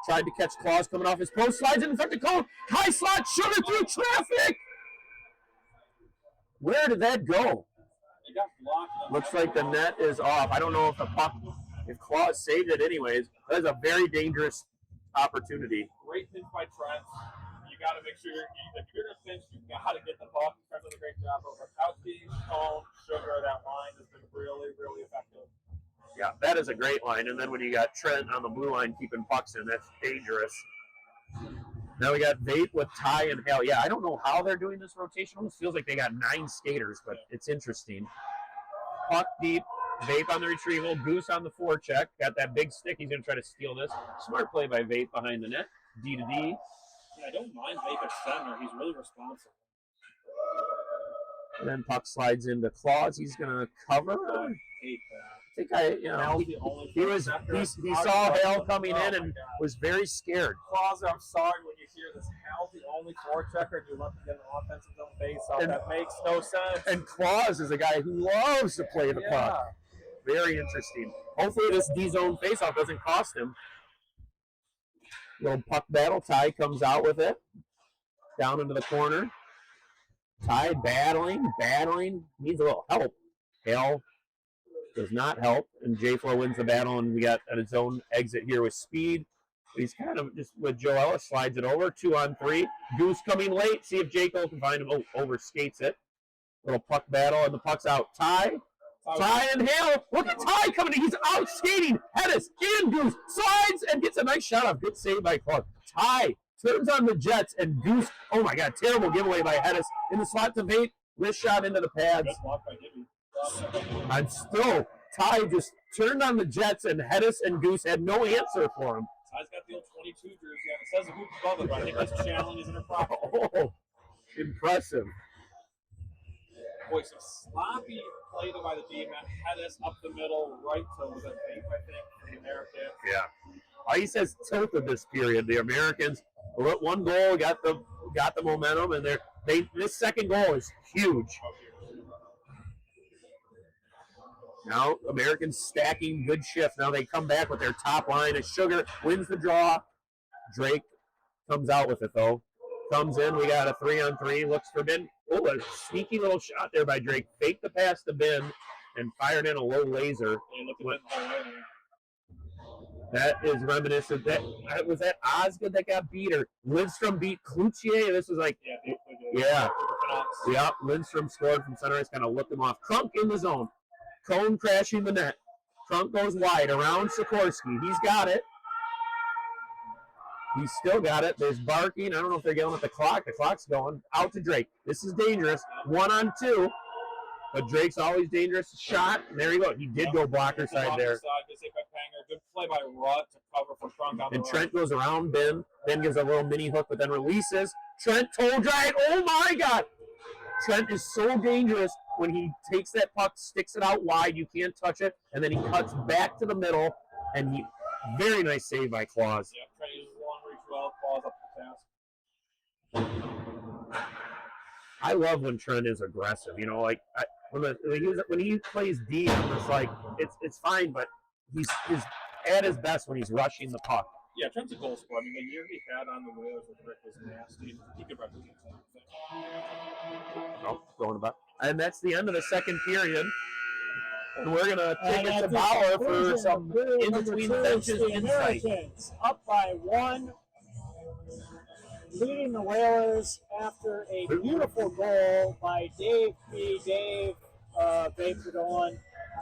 Tried to catch Claus coming off his post. Slides in front of Cone. High slot, Sugar through traffic. Where did that go? Looks like the net is off. I don't know if Claus saved it anyways. That is a very dangerous opportunity. Great pinch by Trent. You got to make sure if you're going to pinch, you got to get the puck. Trent does a great job. But Rakowski, Cone, Sugar, that line has been really, really effective. Yeah, that is a great line. And then when you got Trent on the blue line keeping pucks in, that's dangerous. Now we got Vape with Ty and Hale. Yeah, I don't know how they're doing this rotation. It almost feels like they got 9 skaters, but it's interesting. Puck deep, Vape on the retrieval, Goose on the forecheck. Got that big stick. He's going to try to steal this. Smart play by Vape behind the net. D to D. Yeah, I don't mind Vape at center. He's really responsive. And then puck slides into Claus. He's going to cover. I hate that. He saw Hale coming in and was very scared. Claus, I'm sorry when you hear this. Hal's the only forechecker, and you let him get an offensive zone face-off. That makes no sense. And Claus is a guy who loves to play the puck. Very interesting. Hopefully this D-zone face-off doesn't cost him. Little puck battle. Ty comes out with it. Down into the corner. Ty battling. Needs a little help. Hale does not help, and J4 wins the battle, and we got at his own exit here with speed. He's kind of just with Joe Ellis, slides it over, 2-on-3. Goose coming late, see if J. Cole can find him. Oh, overskates it. Little puck battle, and the puck's out. Ty and Hale. Look at Ty coming in. He's out skating. Hedis in Goose, slides, and gets a nice shot off. Good save by Clark. Ty turns on the Jets, and Goose, oh my God, terrible giveaway by Hedis. In the slot to Vate, wrist shot into the pads. And still, Ty just turned on the Jets, and Hedis and Goose had no answer for him. Ty's got the old 22 jersey on. It says the hoop above it, but I think that's channeling his inner property. Oh, impressive. Boy, some sloppy play by the D-man. Hedis up the middle, right to was it Vape, I think, for the Americans. Yeah. He says tilted this period. The Americans, one goal, got the momentum, and this second goal is huge. Now, Americans stacking, good shift. Now they come back with their top line as Sugar wins the draw. Drake comes out with it, though. Comes in. We got a 3-on-3. Looks for Ben. Oh, a sneaky little shot there by Drake. Faked the pass to Ben and fired in a low laser. That is reminiscent. Was that Osgood that got beat, or Lindstrom beat Cloutier? This was like, yeah. Lindstrom scored from center ice, kind of looked him off. Crunk in the zone. Cone crashing the net. Crunk goes wide around Sikorsky. He's got it. He's still got it. There's barking. I don't know if they're yelling at the clock. The clock's going. Out to Drake. This is dangerous. 1-on-2. But Drake's always dangerous. Shot. There you go. He did go blocker side there. Good play by Rutt to cover for Trunk on the And right. Trent goes around Ben. Ben gives a little mini hook, but then releases. Trent toe drag. Oh, my God. Trent is so dangerous when he takes that puck, sticks it out wide. You can't touch it. And then he cuts back to the middle. And he very nice save by Claus. Yeah, Trent uses long reach well. Claus up the task. I love when Trent is aggressive. You know, like when he plays D, I'm just like it's fine, but he's at his best when he's rushing the puck. Yeah, Trent's a goal scorer. I mean, the year he had on the Whalers with Rick was nasty. He could represent something. Oh, going about, and that's the end of the second period. And we're gonna take it to Bauer for some in between the benches insight. Americans up by 1, leading the Whalers after a beautiful goal by Dave Baker.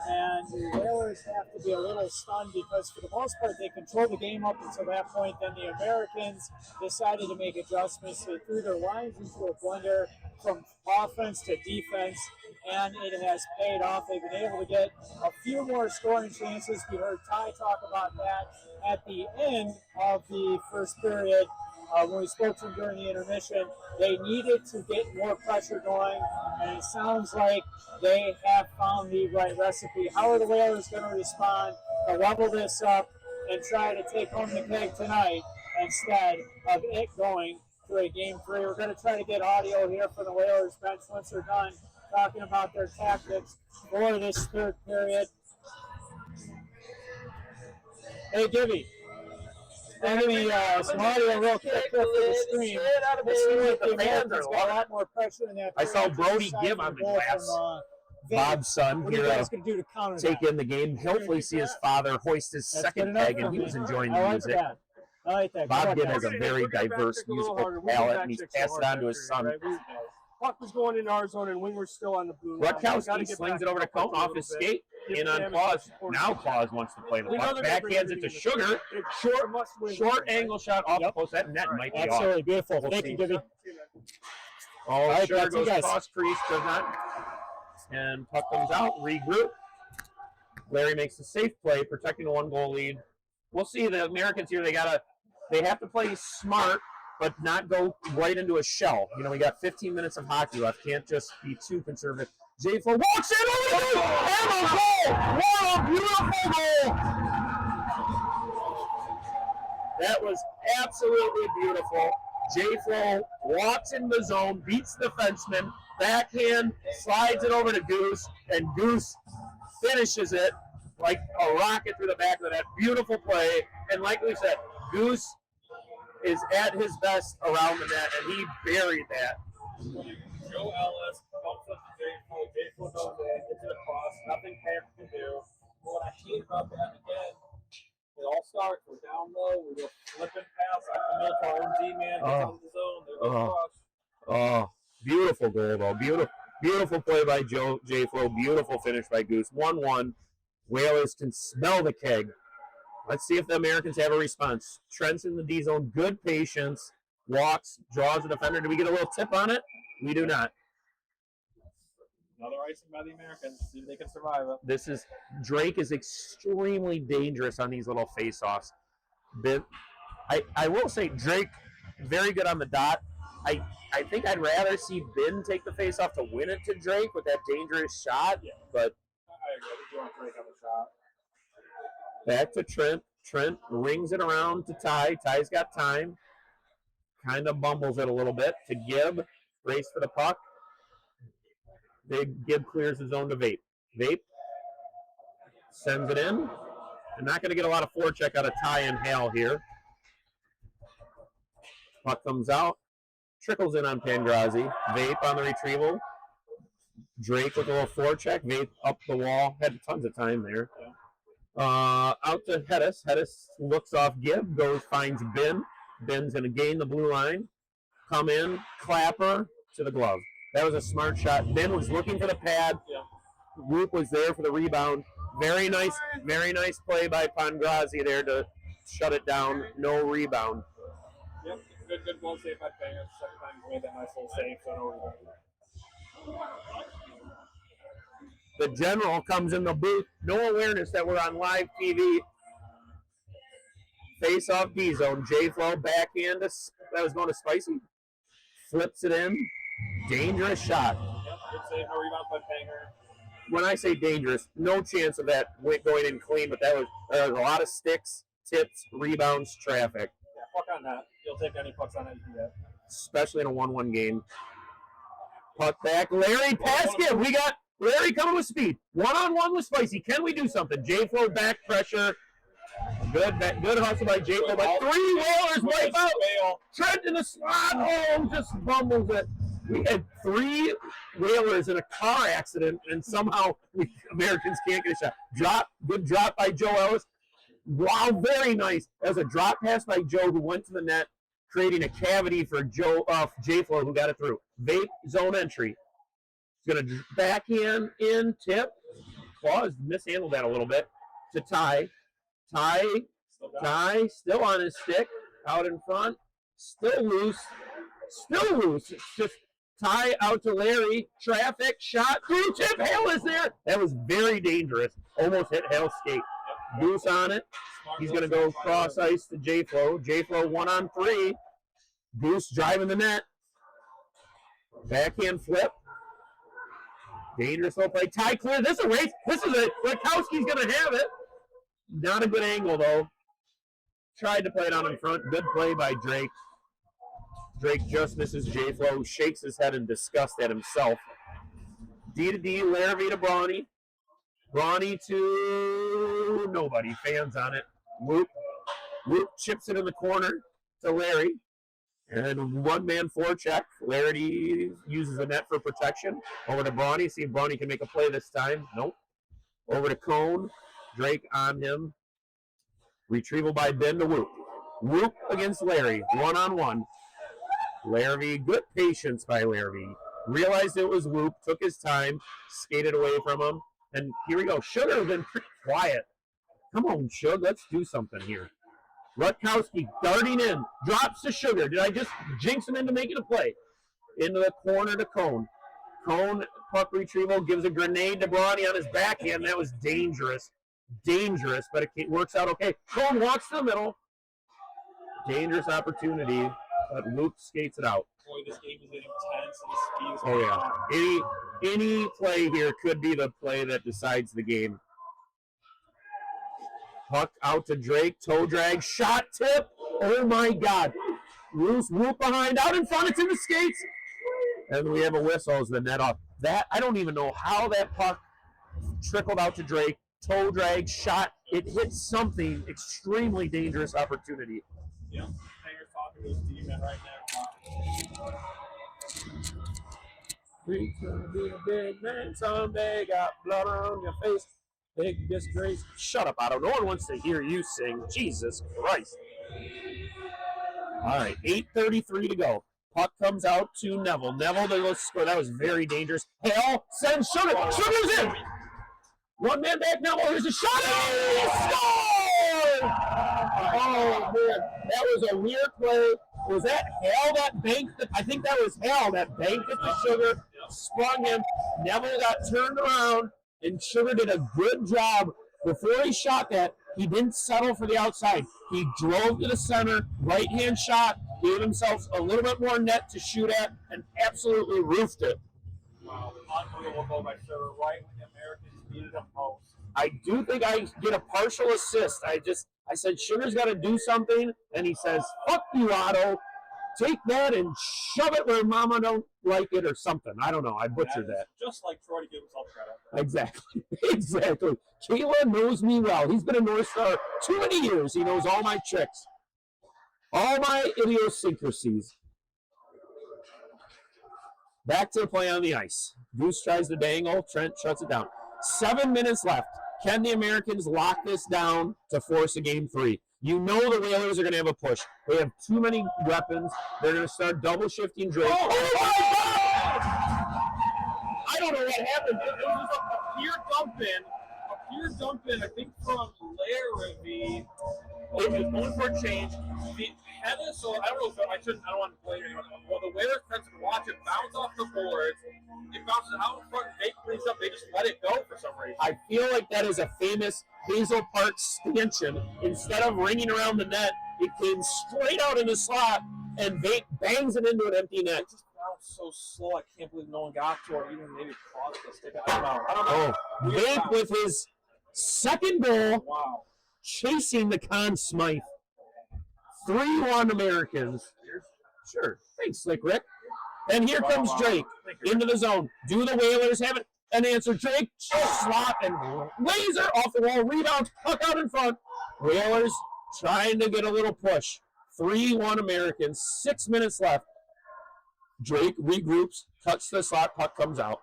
And the Whalers have to be a little stunned because for the most part they controlled the game up until that point. Then the Americans decided to make adjustments. They threw their lines into a blender from offense to defense, and it has paid off. They've been able to get a few more scoring chances. We heard Ty talk about that at the end of the first period. When we spoke to them during the intermission, they needed to get more pressure going, and it sounds like they have found the right recipe. How are the Whalers going to respond to level this up and try to take home the keg tonight instead of it going to a game 3? We're going to try to get audio here from the Whalers bench once they're done talking about their tactics for this third period. Hey, Gibby. Give me some audio real quick here for the stream. It seems like the Americans got a lot more pressure in that. I saw Brody give on the glass. Bob's son What are you here guys going to do to counter take that? in the game. Hopefully see his father hoist his That's second good enough peg, for and he me. was enjoying I the like music. that. I like that. Bob Good Gibb luck, has a guys. very diverse musical palette, and he's passed it on to his son. Puck was going in our zone, and Wingler's still on the blue line. Rutkowski slings it over to Cone off his skate. In on Claus. Now Claus wants to play the puck. Backhands it to Sugar. Short angle shot off the post. That net might be off. Absolutely beautiful. We'll Thank see. you, Gibby. Oh, right, Sugar that's you goes guys. cross crease, does not. And puck comes out, regroup. Larry makes a safe play, protecting a 1-goal lead. We'll see the Americans here. They have to play smart, but not go right into a shell. You know, we got 15 minutes of hockey left. Can't just be too conservative. J. Flo walks in over the goal, and a goal! What a beautiful goal! That was absolutely beautiful. J. Flo walks in the zone, beats the defenseman, backhand, slides it over to Goose, and Goose finishes it like a rocket through the back of that beautiful play. And like we said, Goose is at his best around the net, and he buried that. Joe Ellis bumps up to J-Flo goes in, gets it across, nothing Pam can do. When I teed about that again, it all starts. We're down low, we go flipping past up the middle to our own D-man, gets into the zone, there's no crush. Oh, beautiful goal, though. Beautiful play by J. Flo. Beautiful finish by Goose. 1-1. Whalers can smell the keg. Let's see if the Americans have a response. Trent's in the D zone. Good patience. Walks, draws the defender. Do we get a little tip on it? We do not. Another icing by the Americans. See if they can survive it. Drake is extremely dangerous on these little face-offs. I will say Drake, very good on the dot. I think I'd rather see Ben take the face-off to win it to Drake with that dangerous shot. Yeah. But I agree. We want Drake on the shot. back to Trent. Trent rings it around to Ty. Ty's got time. Kind of bumbles it a little bit to Gibb. Race for the puck. Gibb clears the zone to Vape. Vape sends it in. I'm not going to get a lot of forecheck out of Ty and Hale here. Puck comes out. Trickles in on Pangrazi. Vape on the retrieval. Drake with a little forecheck. Vape up the wall. Had tons of time there. Out to Hedis. Hedis looks off Gibb. Finds Ben. Ben's going to gain the blue line. Come in. Clapper to the glove. That was a smart shot. Ben was looking for the pad. Yeah. Roop was there for the rebound. Very nice play by Pangrazi there to shut it down. No rebound. Good goal save by Banger. Second time he's made that nice little save. So The general comes in the booth. No awareness that we're on live TV. Face off D zone. J-Flow backhand. That was going to Spicy. Flips it in. Dangerous shot. Yep, good save. No rebound by Banger. When I say dangerous, no chance of that going in clean, but there was a lot of sticks, tips, rebounds, traffic. Yeah, puck on that. You'll take any pucks on it you can get. Especially in a 1-1 game. Puck back. Larry Paskin. We got Larry coming with speed. 1-on-1 with Spicy. Can we do something? J-Flow back pressure. Good hustle by J-Flow. But 3 Whalers wipe out. Trent in the slot. Oh, just bumbles it. We had 3 Whalers in a car accident, and somehow we Americans can't get a shot. Good drop by Joe Ellis. Wow, very nice. That was a drop pass by Joe who went to the net, creating a cavity for J-Flow who got it through. Vape zone entry. He's going to backhand in, tip. Claus mishandled that a little bit to Ty. Ty, still on his stick, out in front. Still loose. It's just Ty out to Larry. Traffic, shot, through tip. Hale is there. That was very dangerous. Almost hit Hale's skate. Goose on it. He's going to go cross ice to J-Flow. J-Flow 1-on-3. Goose driving the net. Backhand flip. Dangerous little play. Ty clear. This is a race. This is it. Rakowski's going to have it. Not a good angle, though. Tried to play it on in front. Good play by Drake. Drake just misses J-Flow. Shakes his head in disgust at himself. D to D. Larrabee to Brawny. Brawny to nobody. Fans on it. Whoop chips it in the corner to Larry. And one-man forecheck. Larry uses the net for protection. Over to Brawny. See if Brawny can make a play this time. Nope. Over to Cone. Drake on him. Retrieval by Ben to Whoop. Whoop against Larry. 1-on-1. Larrabee. Good patience by Larrabee. Realized it was Whoop. Took his time. Skated away from him. And here we go. Sugar has been pretty quiet. Come on, Shug. Let's do something here. Rutkowski darting in. Drops to Sugar. Did I just jinx him into making a play? Into the corner to Cone. Cone, puck retrieval, gives a grenade to Brawny on his backhand. That was dangerous. But it works out okay. Cone walks to the middle. Dangerous opportunity, but Luke skates it out. Boy, this game is intense and the speed is Oh, yeah. Any play here could be the play that decides the game. Puck out to Drake. Toe drag. Shot tip. Oh, my God. Loose Whoop behind. Out in front. It's in the skates. And we have a whistle as the net off. That, I don't even know how that puck trickled out to Drake. Toe drag. Shot. It hit something. Extremely dangerous opportunity. Yeah. Hanger's talking to his D-man right now. You're gonna be a big man someday. Got blood on your face. Big disgrace. Shut up, Otto. No one wants to hear you sing. Jesus Christ. All right, 8:33 to go. Puck comes out to Neville. Neville to go score. That was very dangerous. Hale sends Sugar. Sugar's in. One man back. Neville. Here's a shot. He scored! Oh, man. That was a weird play. Was that Hale that banked? I think that was Hale that banked it to Sugar. Sprung him. Neville got turned around. And Sugar did a good job. Before he shot that, he didn't settle for the outside. He drove to the center, right-hand shot, gave himself a little bit more net to shoot at, and absolutely roofed it. Wow, unbelievable goal by Sugar, right when the Americans needed him most. I do think I get a partial assist. I said, Sugar's got to do something, and he says, fuck you, Otto. Take that and shove it where mama don't like it or something. I don't know. I butchered that. Just like Troy to give himself credit. Exactly. Keila knows me well. He's been a North Star too many years. He knows all my tricks, all my idiosyncrasies. Back to the play on the ice. Goose tries to dangle. Trent shuts it down. 7 minutes left. Can the Americans lock this down to force a game 3? You know the Whalers are going to have a push. They have too many weapons. They're going to start double shifting Drake. Oh, my God! I don't know what happened. It was just a pure dump in. Peter Duncan, I think from Larrabee, it was going for a change. The Hennis, so I don't know if I don't want to blame anyone. Well, the Whalers fans would watch it bounce off the boards. It bounces out in front, they cleans up, they just let it go for some reason. I feel like that is a famous Hazel Park stanchion. Instead of ringing around the net, it came straight out in the slot, and Vate bangs it into an empty net. It just bounced so slow. I can't believe no one got to it, even maybe caused the stick. I don't know. Oh, Vate with his second goal, Wow. chasing the Conn Smythe. 3-1 Americans. Sure. Thanks, Slick Rick. And here comes Drake into the zone. Do the Whalers have an answer? Drake, slot and laser off the wall. Rebound, puck out in front. Whalers trying to get a little push. 3-1 Americans. 6 minutes left. Drake regroups, cuts the slot, puck comes out.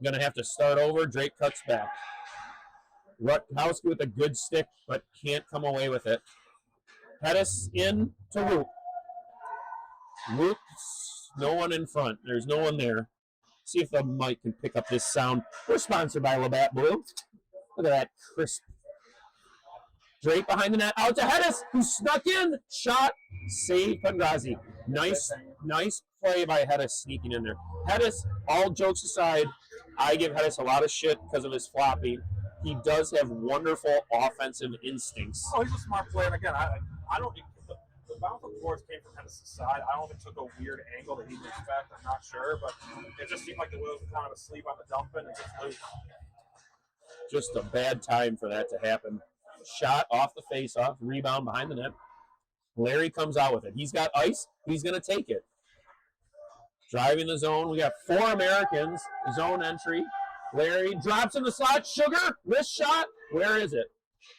Going to have to start over. Drake cuts back. Rutkowski with a good stick, but can't come away with it. Pettis in to Roop. Roop's no one in front. There's no one there. See if the mic can pick up this sound. We're sponsored by Labatt Blue. Look at that crisp. Drake behind the net. Out to Hedis, who snuck in. Shot. Save Pendrazi. Nice play by Hedis sneaking in there. Hedis, all jokes aside, I give Hedis a lot of shit because of his flopping. He does have wonderful offensive instincts. Oh, he's a smart player. And again, I don't think the bounce of the boards came from Hennis' side. I don't think it took a weird angle that he didn't expect. I'm not sure, but it just seemed like the Wheels were kind of asleep on the dumping and just loose. Just a bad time for that to happen. Shot off the face-off, rebound behind the net. Larry comes out with it. He's got ice. He's going to take it. Driving the zone. We got 4 Americans. Zone entry. Larry drops in the slot. Sugar, wrist shot. Where is it?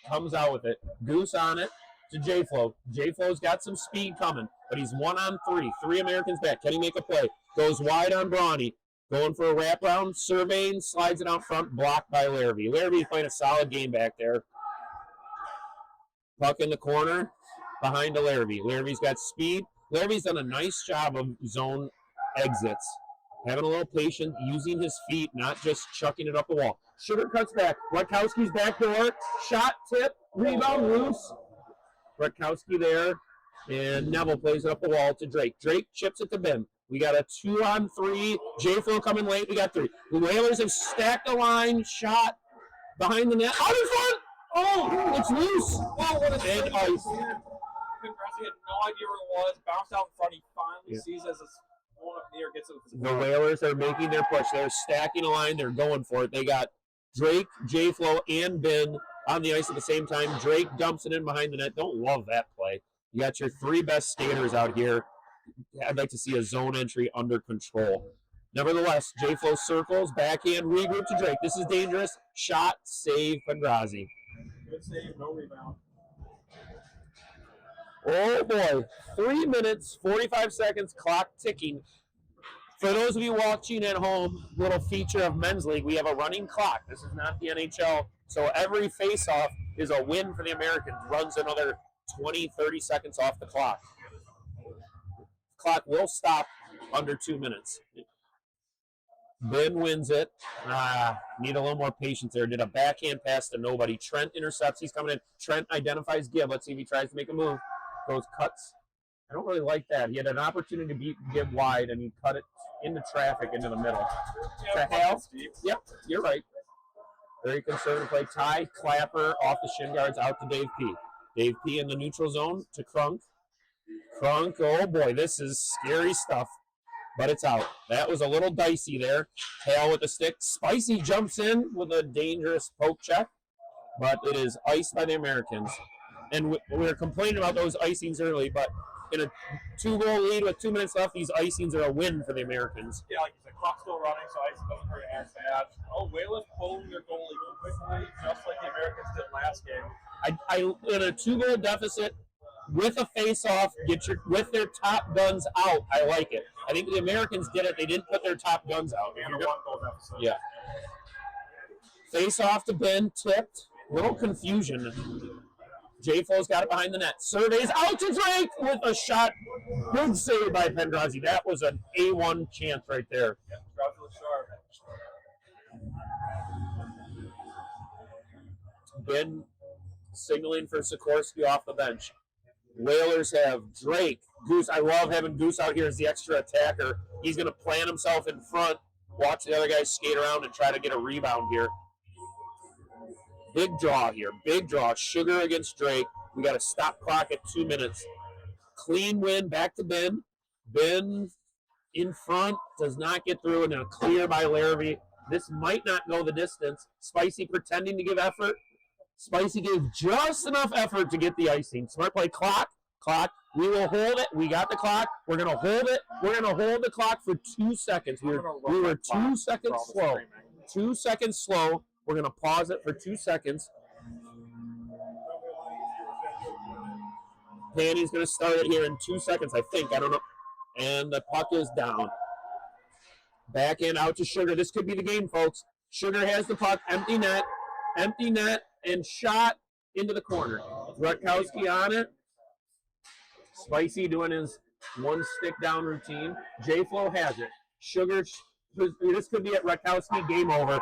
Comes out with it. Goose on it to J-Flow. J-Flow's got some speed coming, but he's 1-on-3. 3 Americans back. Can he make a play? Goes wide on Brawny. Going for a wraparound. Surveying, slides it out front. Blocked by Larrabee. Larrabee playing a solid game back there. Puck in the corner. Behind to Larrabee. Larrabee's got speed. Larrabee's done a nice job of zone exits. Having a little patience, using his feet, not just chucking it up the wall. Sugar cuts back. Rutkowski's back door. Shot, tip, rebound, loose. Rutkowski there. And Neville plays it up the wall to Drake. Drake chips it to Ben. We got a 2-on-3. J-Flo coming late. We got 3. The Whalers have stacked the line. Shot behind the net. Out in front! Oh, it's loose. Wow, what a And ice. He had no idea where it was. Bounced out in front. He finally sees as it's going up near, gets it with his The Whalers are making their push. They're stacking a line. They're going for it. They got Drake, J-Flo, and Ben on the ice at the same time. Drake dumps it in behind the net. Don't love that play. You got your 3 best skaters out here. I'd like to see a zone entry under control. Nevertheless, J-Flo circles, backhand, regroup to Drake. This is dangerous. Shot, save, Pendrazi. Good save, no rebound. Oh boy, 3 minutes, 45 seconds, clock ticking. For those of you watching at home, little feature of Men's League, we have a running clock. This is not the NHL, so every face-off is a win for the Americans. Runs another 20, 30 seconds off the clock. Clock will stop under 2 minutes. Ben wins it. Need a little more patience there. Did a backhand pass to nobody. Trent intercepts. He's coming in. Trent identifies Gibb. Let's see if he tries to make a move. Goes cuts. I don't really like that. He had an opportunity to beat Gibb wide, and he cut it into traffic into the middle. To Hale. Yep, you're right. Very conservative play. Ty Clapper off the shin guards out to Dave P. Dave P in the neutral zone to Crunk. Crunk, oh boy, this is scary stuff. But it's out. That was a little dicey there. Hale with the stick. Spicy jumps in with a dangerous poke check. But it is iced by the Americans. And we were complaining about those icings early, but in a 2-goal lead with 2 minutes left, these icings are a win for the Americans. Yeah, like you said, clock's still running, so ice doesn't hurt as bad. Oh, Whalers pulling their goalie quickly, just like the Americans did last game. In a 2-goal deficit, with a face-off, with their top guns out, I like it. I think the Americans did it. They didn't put their top guns out. And a 1-goal deficit. Yeah. Face-off to Ben, tipped. Little confusion. J-Flo's got it behind the net. Surveys out to Drake with a shot. Good save by Pendrazi. That was an A1 chance right there. Yeah, Drowsy was sharp. Ben signaling for Sikorsky off the bench. Whalers have Drake. Goose, I love having Goose out here as the extra attacker. He's going to plant himself in front, watch the other guys skate around, and try to get a rebound here. Big draw here. Big draw. Sugar against Drake. We got to stop clock at 2 minutes. Clean win. Back to Ben. Ben in front. Does not get through. And a clear by Larrabee. This might not go the distance. Spicy pretending to give effort. Spicy gave just enough effort to get the icing. Smart play. Clock. We will hold it. We got the clock. We're going to hold it. We're going to hold the clock for 2 seconds. We were 2 seconds slow. 2 seconds slow. We're going to pause it for 2 seconds. Danny's going to start it here in 2 seconds, I think. I don't know. And the puck is down. Back in, out to Sugar. This could be the game, folks. Sugar has the puck. Empty net, and shot into the corner. Rutkowski on it. Spicy doing his one stick down routine. J-Flow has it. Sugar, this could be at Rutkowski. Game over.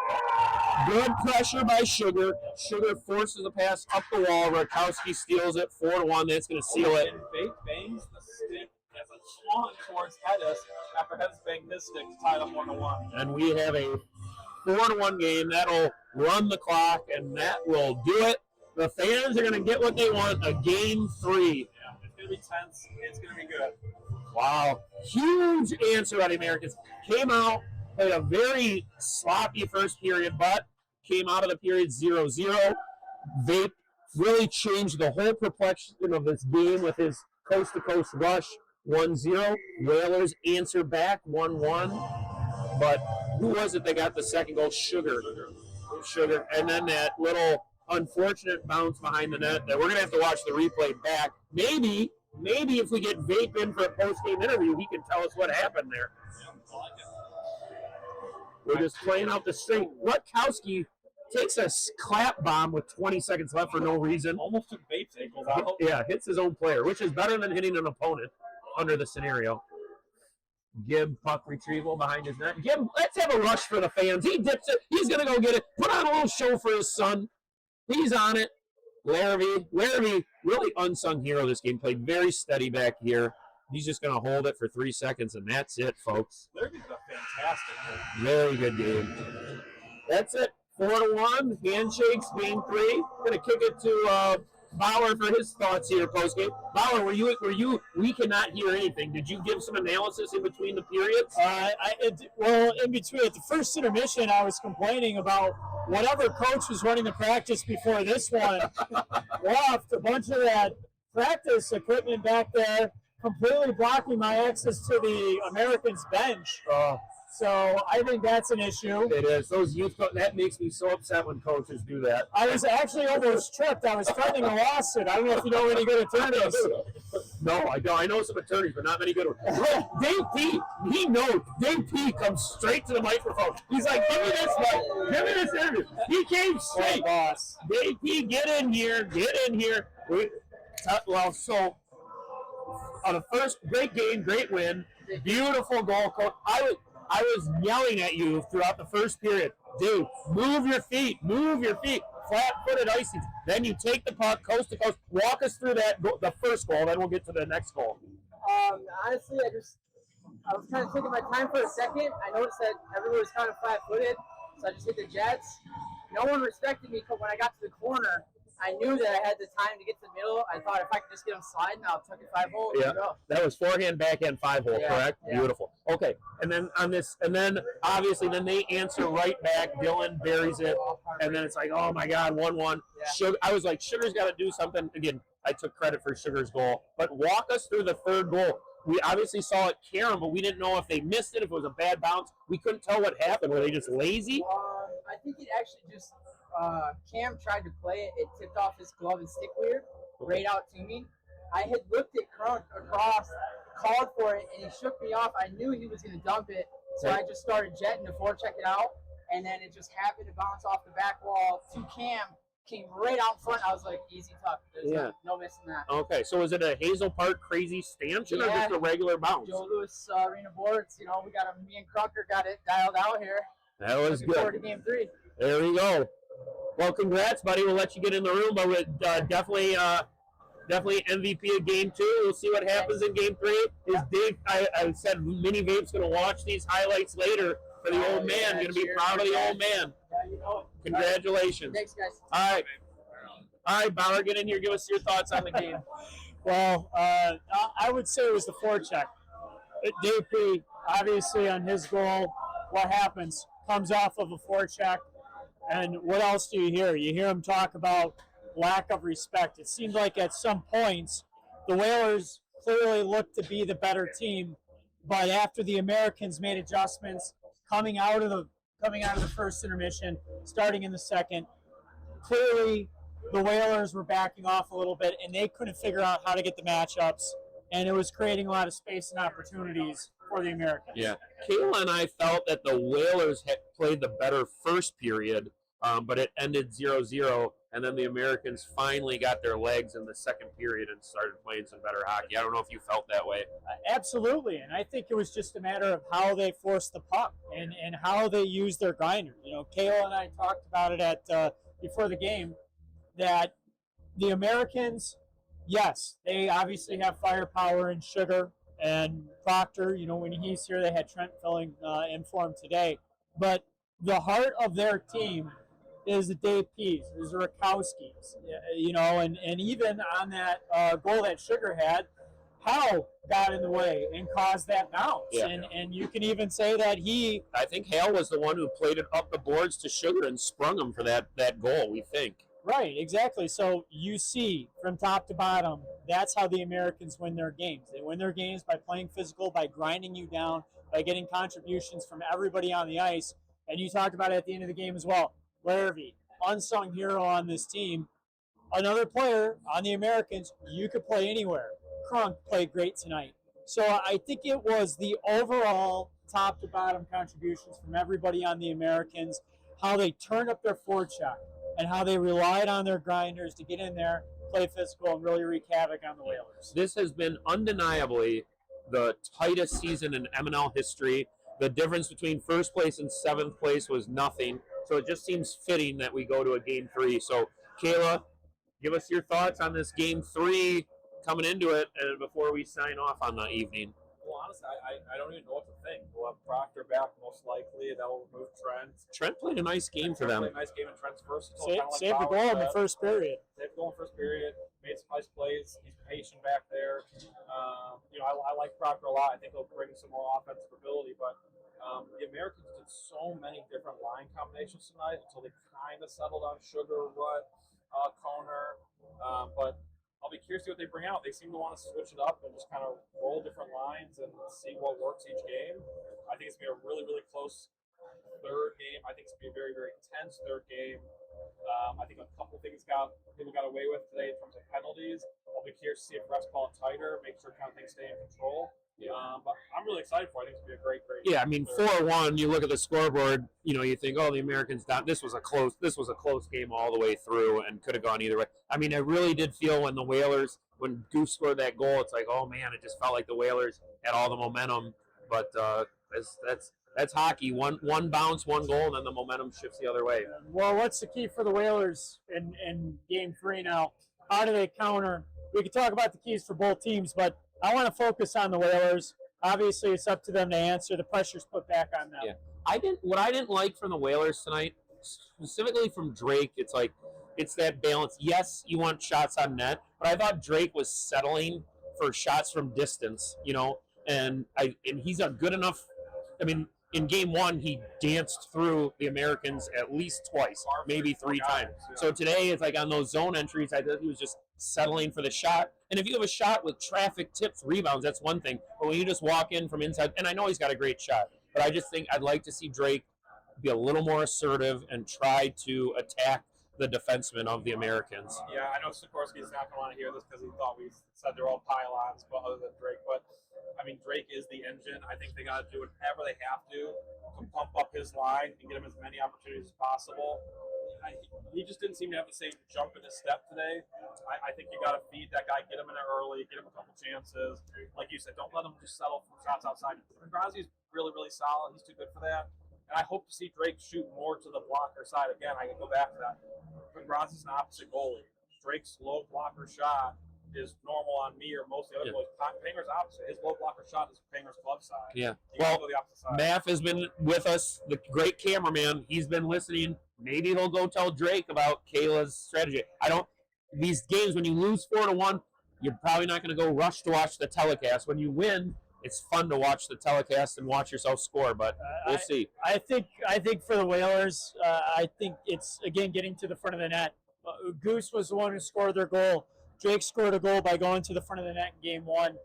Good pressure by Sugar. Sugar forces a pass up the wall. Rutkowski steals it 4-1. That's going to seal it. And Bate bangs the stick as a swung towards Hedis after Hedis banged his stick to tie it up 1-1. And we have a 4-1 game. That'll run the clock, and that will do it. The fans are going to get what they want, a game 3. Yeah, it's going to be tense. It's going to be good. Wow. Huge answer by the Americans. Came out, played a very sloppy first period, but came out of the period 0-0. Vape really changed the whole complexion of this game with his coast-to-coast rush 1-0. Whalers answer back 1-1. But who was it that got the second goal? Sugar. And then that little unfortunate bounce behind the net that we're going to have to watch the replay back. Maybe if we get Vape in for a post-game interview, he can tell us what happened there. We're just playing out the string. Rutkowski takes a clap bomb with 20 seconds left for no reason. Almost took Bate's ankles out. Yeah, hits his own player, which is better than hitting an opponent under the scenario. Gibb puck retrieval behind his net. Gibb, let's have a rush for the fans. He dips it. He's going to go get it. Put on a little show for his son. He's on it. Larrabee, really unsung hero this game. Played very steady back here. He's just going to hold it for 3 seconds, and that's it, folks. Larrabee's a fantastic game. Very good game. That's it. 4-1. Handshakes, game 3. Going to kick it to Bauer for his thoughts here post game. Bauer, were you? We cannot hear anything. Did you give some analysis in between the periods? In between at the first intermission, I was complaining about whatever coach was running the practice before this one left a bunch of that practice equipment back there, completely blocking my access to the Americans bench. So I think that's an issue. It is. Those youth that makes me so upset when coaches do that. I was actually almost tripped. I was threatening a lawsuit. I don't know if you know any good attorneys. No, I don't. I know some attorneys, but not many good ones. Dave P, he knows. Dave P comes straight to the microphone. He's like, give me this mic. Give me this interview. He came straight. Boss. Dave P, get in here. Well, so on the first, great game, great win, beautiful goal. Coach. I was yelling at you throughout the first period. Dude, move your feet. Flat-footed icings. Then you take the puck coast to coast. Walk us through the first goal, then we'll get to the next goal. Honestly, I was kind of taking my time for a second. I noticed that everyone was kind of flat-footed, so I just hit the jets. No one respected me when I got to the corner. I knew that I had the time to get to the middle. I thought if I could just get them sliding, I'll tuck it 5-hole. Yeah, that was forehand, backhand, 5-hole, correct? Yeah. Beautiful. Okay, and then on this, and then obviously, then they answer right back. Dylan buries it, and then it's like, oh my God, 1-1. Yeah. Sugar, I was like, Sugar's got to do something. Again, I took credit for Sugar's goal, but walk us through the third goal. We obviously saw it carry them, but we didn't know if they missed it, if it was a bad bounce. We couldn't tell what happened. Were they just lazy? I think it actually just Cam tried to play it. It tipped off his glove and stick weird, right out to me. I had looked at Crunk across, called for it, and he shook me off. I knew he was going to dump it, so I just started jetting to forecheck it out, and then it just happened to bounce off the back wall to Cam. Came right out in front. I was like, easy tuck. There's no missing that. Okay, so was it a Hazel Park crazy stanchion or just a regular bounce? Joe Louis Arena boards. Me and Crunker got it dialed out here. That was Looking forward good. to game 3. There we go. Well, congrats, buddy. We'll let you get in the room, but with, definitely MVP of game 2. We'll see what happens in game 3. Is Dave? I said Mini Vape's going to watch these highlights later for the old man. Going to be proud of the old man. Congratulations. Thanks, guys. All right, Bauer, get in here. Give us your thoughts on the game. Well, I would say it was the forecheck. DP, obviously, on his goal, what happens? Comes off of a forecheck. And what else do you hear? You hear him talk about lack of respect. It seemed like at some points, the Whalers clearly looked to be the better team. But after the Americans made adjustments, coming out of the first intermission, starting in the second, clearly the Whalers were backing off a little bit, and they couldn't figure out how to get the matchups, and it was creating a lot of space and opportunities for the Americans. Yeah. Keila and I felt that the Whalers had played the better first period, but it ended 0-0, and then the Americans finally got their legs in the second period and started playing some better hockey. I don't know if you felt that way. Absolutely, and I think it was just a matter of how they forced the puck and how they used their grinder. You know, Keila and I talked about it at before the game, that the Americans, yes, they obviously have firepower and Sugar and Proctor. You know, when he's here, they had Trent filling in for him today. But the heart of their team is the Dave Pease, is the Rakowskis, you know, and even on that goal that Sugar had, Hal got in the way and caused that bounce. Yeah. And you can even say that I think Hale was the one who played it up the boards to Sugar and sprung him for that goal, we think. Right, exactly. So you see from top to bottom, that's how the Americans win their games. They win their games by playing physical, by grinding you down, by getting contributions from everybody on the ice. And you talked about it at the end of the game as well. Larrabee, unsung hero on this team. Another player on the Americans, you could play anywhere. Crunk played great tonight. So I think it was the overall top to bottom contributions from everybody on the Americans, how they turned up their forecheck, and how they relied on their grinders to get in there, play physical, and really wreak havoc on the Whalers. This has been undeniably the tightest season in MNL history. The difference between first place and seventh place was nothing. So it just seems fitting that we go to a game 3. So, Keila, give us your thoughts on this game 3 coming into it and before we sign off on the evening. Well, honestly, I don't even know what to think. We'll have Proctor back most likely. That will remove Trent. Trent played a nice game for them. Played a nice game in Trent's first. Saved the goal in the first period. Saved the goal in the first period. Made some nice plays. He's patient back there. You know, I like Proctor a lot. I think he'll bring some more offensive ability. But the Americans did so many different line combinations tonight until they kind of settled on Sugar, Rutt, Koner. But I'll be curious to see what they bring out. They seem to want to switch it up and just kind of roll different lines and see what works each game. I think it's going to be a really, really close third game. I think it's going to be a very, very intense third game. I think a couple things people got away with today in terms of penalties. I'll be curious to see if refs call it tighter, make sure kind of things stay in control. But I'm really excited for it. I think it's going to be a great. Yeah, I mean, 4-1. You look at the scoreboard. You know, you think, oh, the Americans down. This was a close game all the way through, and could have gone either way. I mean, I really did feel when Goose scored that goal, it's like, oh man, it just felt like the Whalers had all the momentum. But that's hockey. One bounce, one goal, and then the momentum shifts the other way. Well, what's the key for the Whalers in game 3 now? How do they counter? We could talk about the keys for both teams, but I want to focus on the Whalers. Obviously, it's up to them to answer. The pressure's put back on them. Yeah. What I didn't like from the Whalers tonight, specifically from Drake, it's that balance. Yes, you want shots on net, but I thought Drake was settling for shots from distance, you know, and he's a good enough. I mean, in game 1, he danced through the Americans at least twice, maybe 3 times. So today, it's like on those zone entries, I thought he was just settling for the shot. And if you have a shot with traffic tips, rebounds, that's one thing. But when you just walk in from inside, and I know he's got a great shot, but I just think I'd like to see Drake be a little more assertive and try to attack the defensemen of the Americans. Yeah, I know Sikorsky's not going to want to hear this because he thought we said they're all pylons, but other than Drake. But I mean, Drake is the engine. I think they got to do whatever they have to pump up his line and get him as many opportunities as possible. He just didn't seem to have the same jump in his step today. I think you got to feed that guy, get him in there early, get him a couple chances. Like you said, don't let him just settle for shots outside. Grazi's really, really solid. He's too good for that. And I hope to see Drake shoot more to the blocker side again. I can go back to that. But Grazi's an opposite goalie. Drake's low blocker shot is normal on me or most of the other boys. Panger's opposite. His low blocker shot is Panger's glove side. Yeah. You gotta Well, go the opposite side. Maff has been with us, the great cameraman. He's been listening. Maybe he'll go tell Drake about Keila's strategy. These games, when you lose 4-1, you're probably not going to go rush to watch the telecast. When you win, it's fun to watch the telecast and watch yourself score, but we'll see. I think for the Whalers, I think it's, again, getting to the front of the net. Goose was the one who scored their goal. Drake scored a goal by going to the front of the net in game one.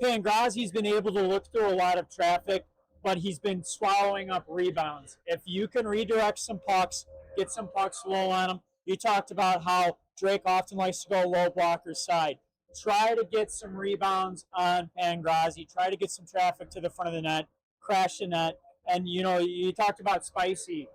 Pangrazi's been able to look through a lot of traffic, but he's been swallowing up rebounds. If you can redirect some pucks, get some pucks low on him. You talked about how Drake often likes to go low blocker side. Try to get some rebounds on Pangrazi. Try to get some traffic to the front of the net, crash the net. And, you know, you talked about Spicy,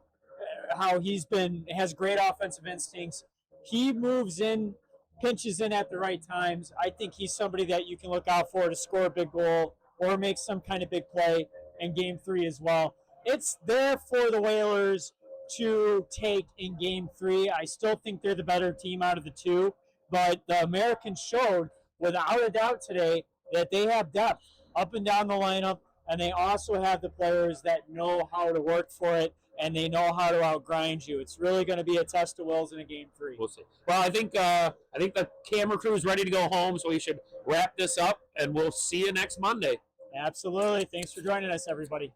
how has great offensive instincts. He moves in, pinches in at the right times. I think he's somebody that you can look out for to score a big goal or make some kind of big play in game 3 as well. It's there for the Whalers to take in game 3. I still think they're the better team out of the two, but the Americans showed without a doubt today that they have depth up and down the lineup, and they also have the players that know how to work for it, and they know how to outgrind you. It's really going to be a test of wills in a game 3. We'll see. Well, I think the camera crew is ready to go home, so we should wrap this up, and we'll see you next Monday. Absolutely. Thanks for joining us, everybody.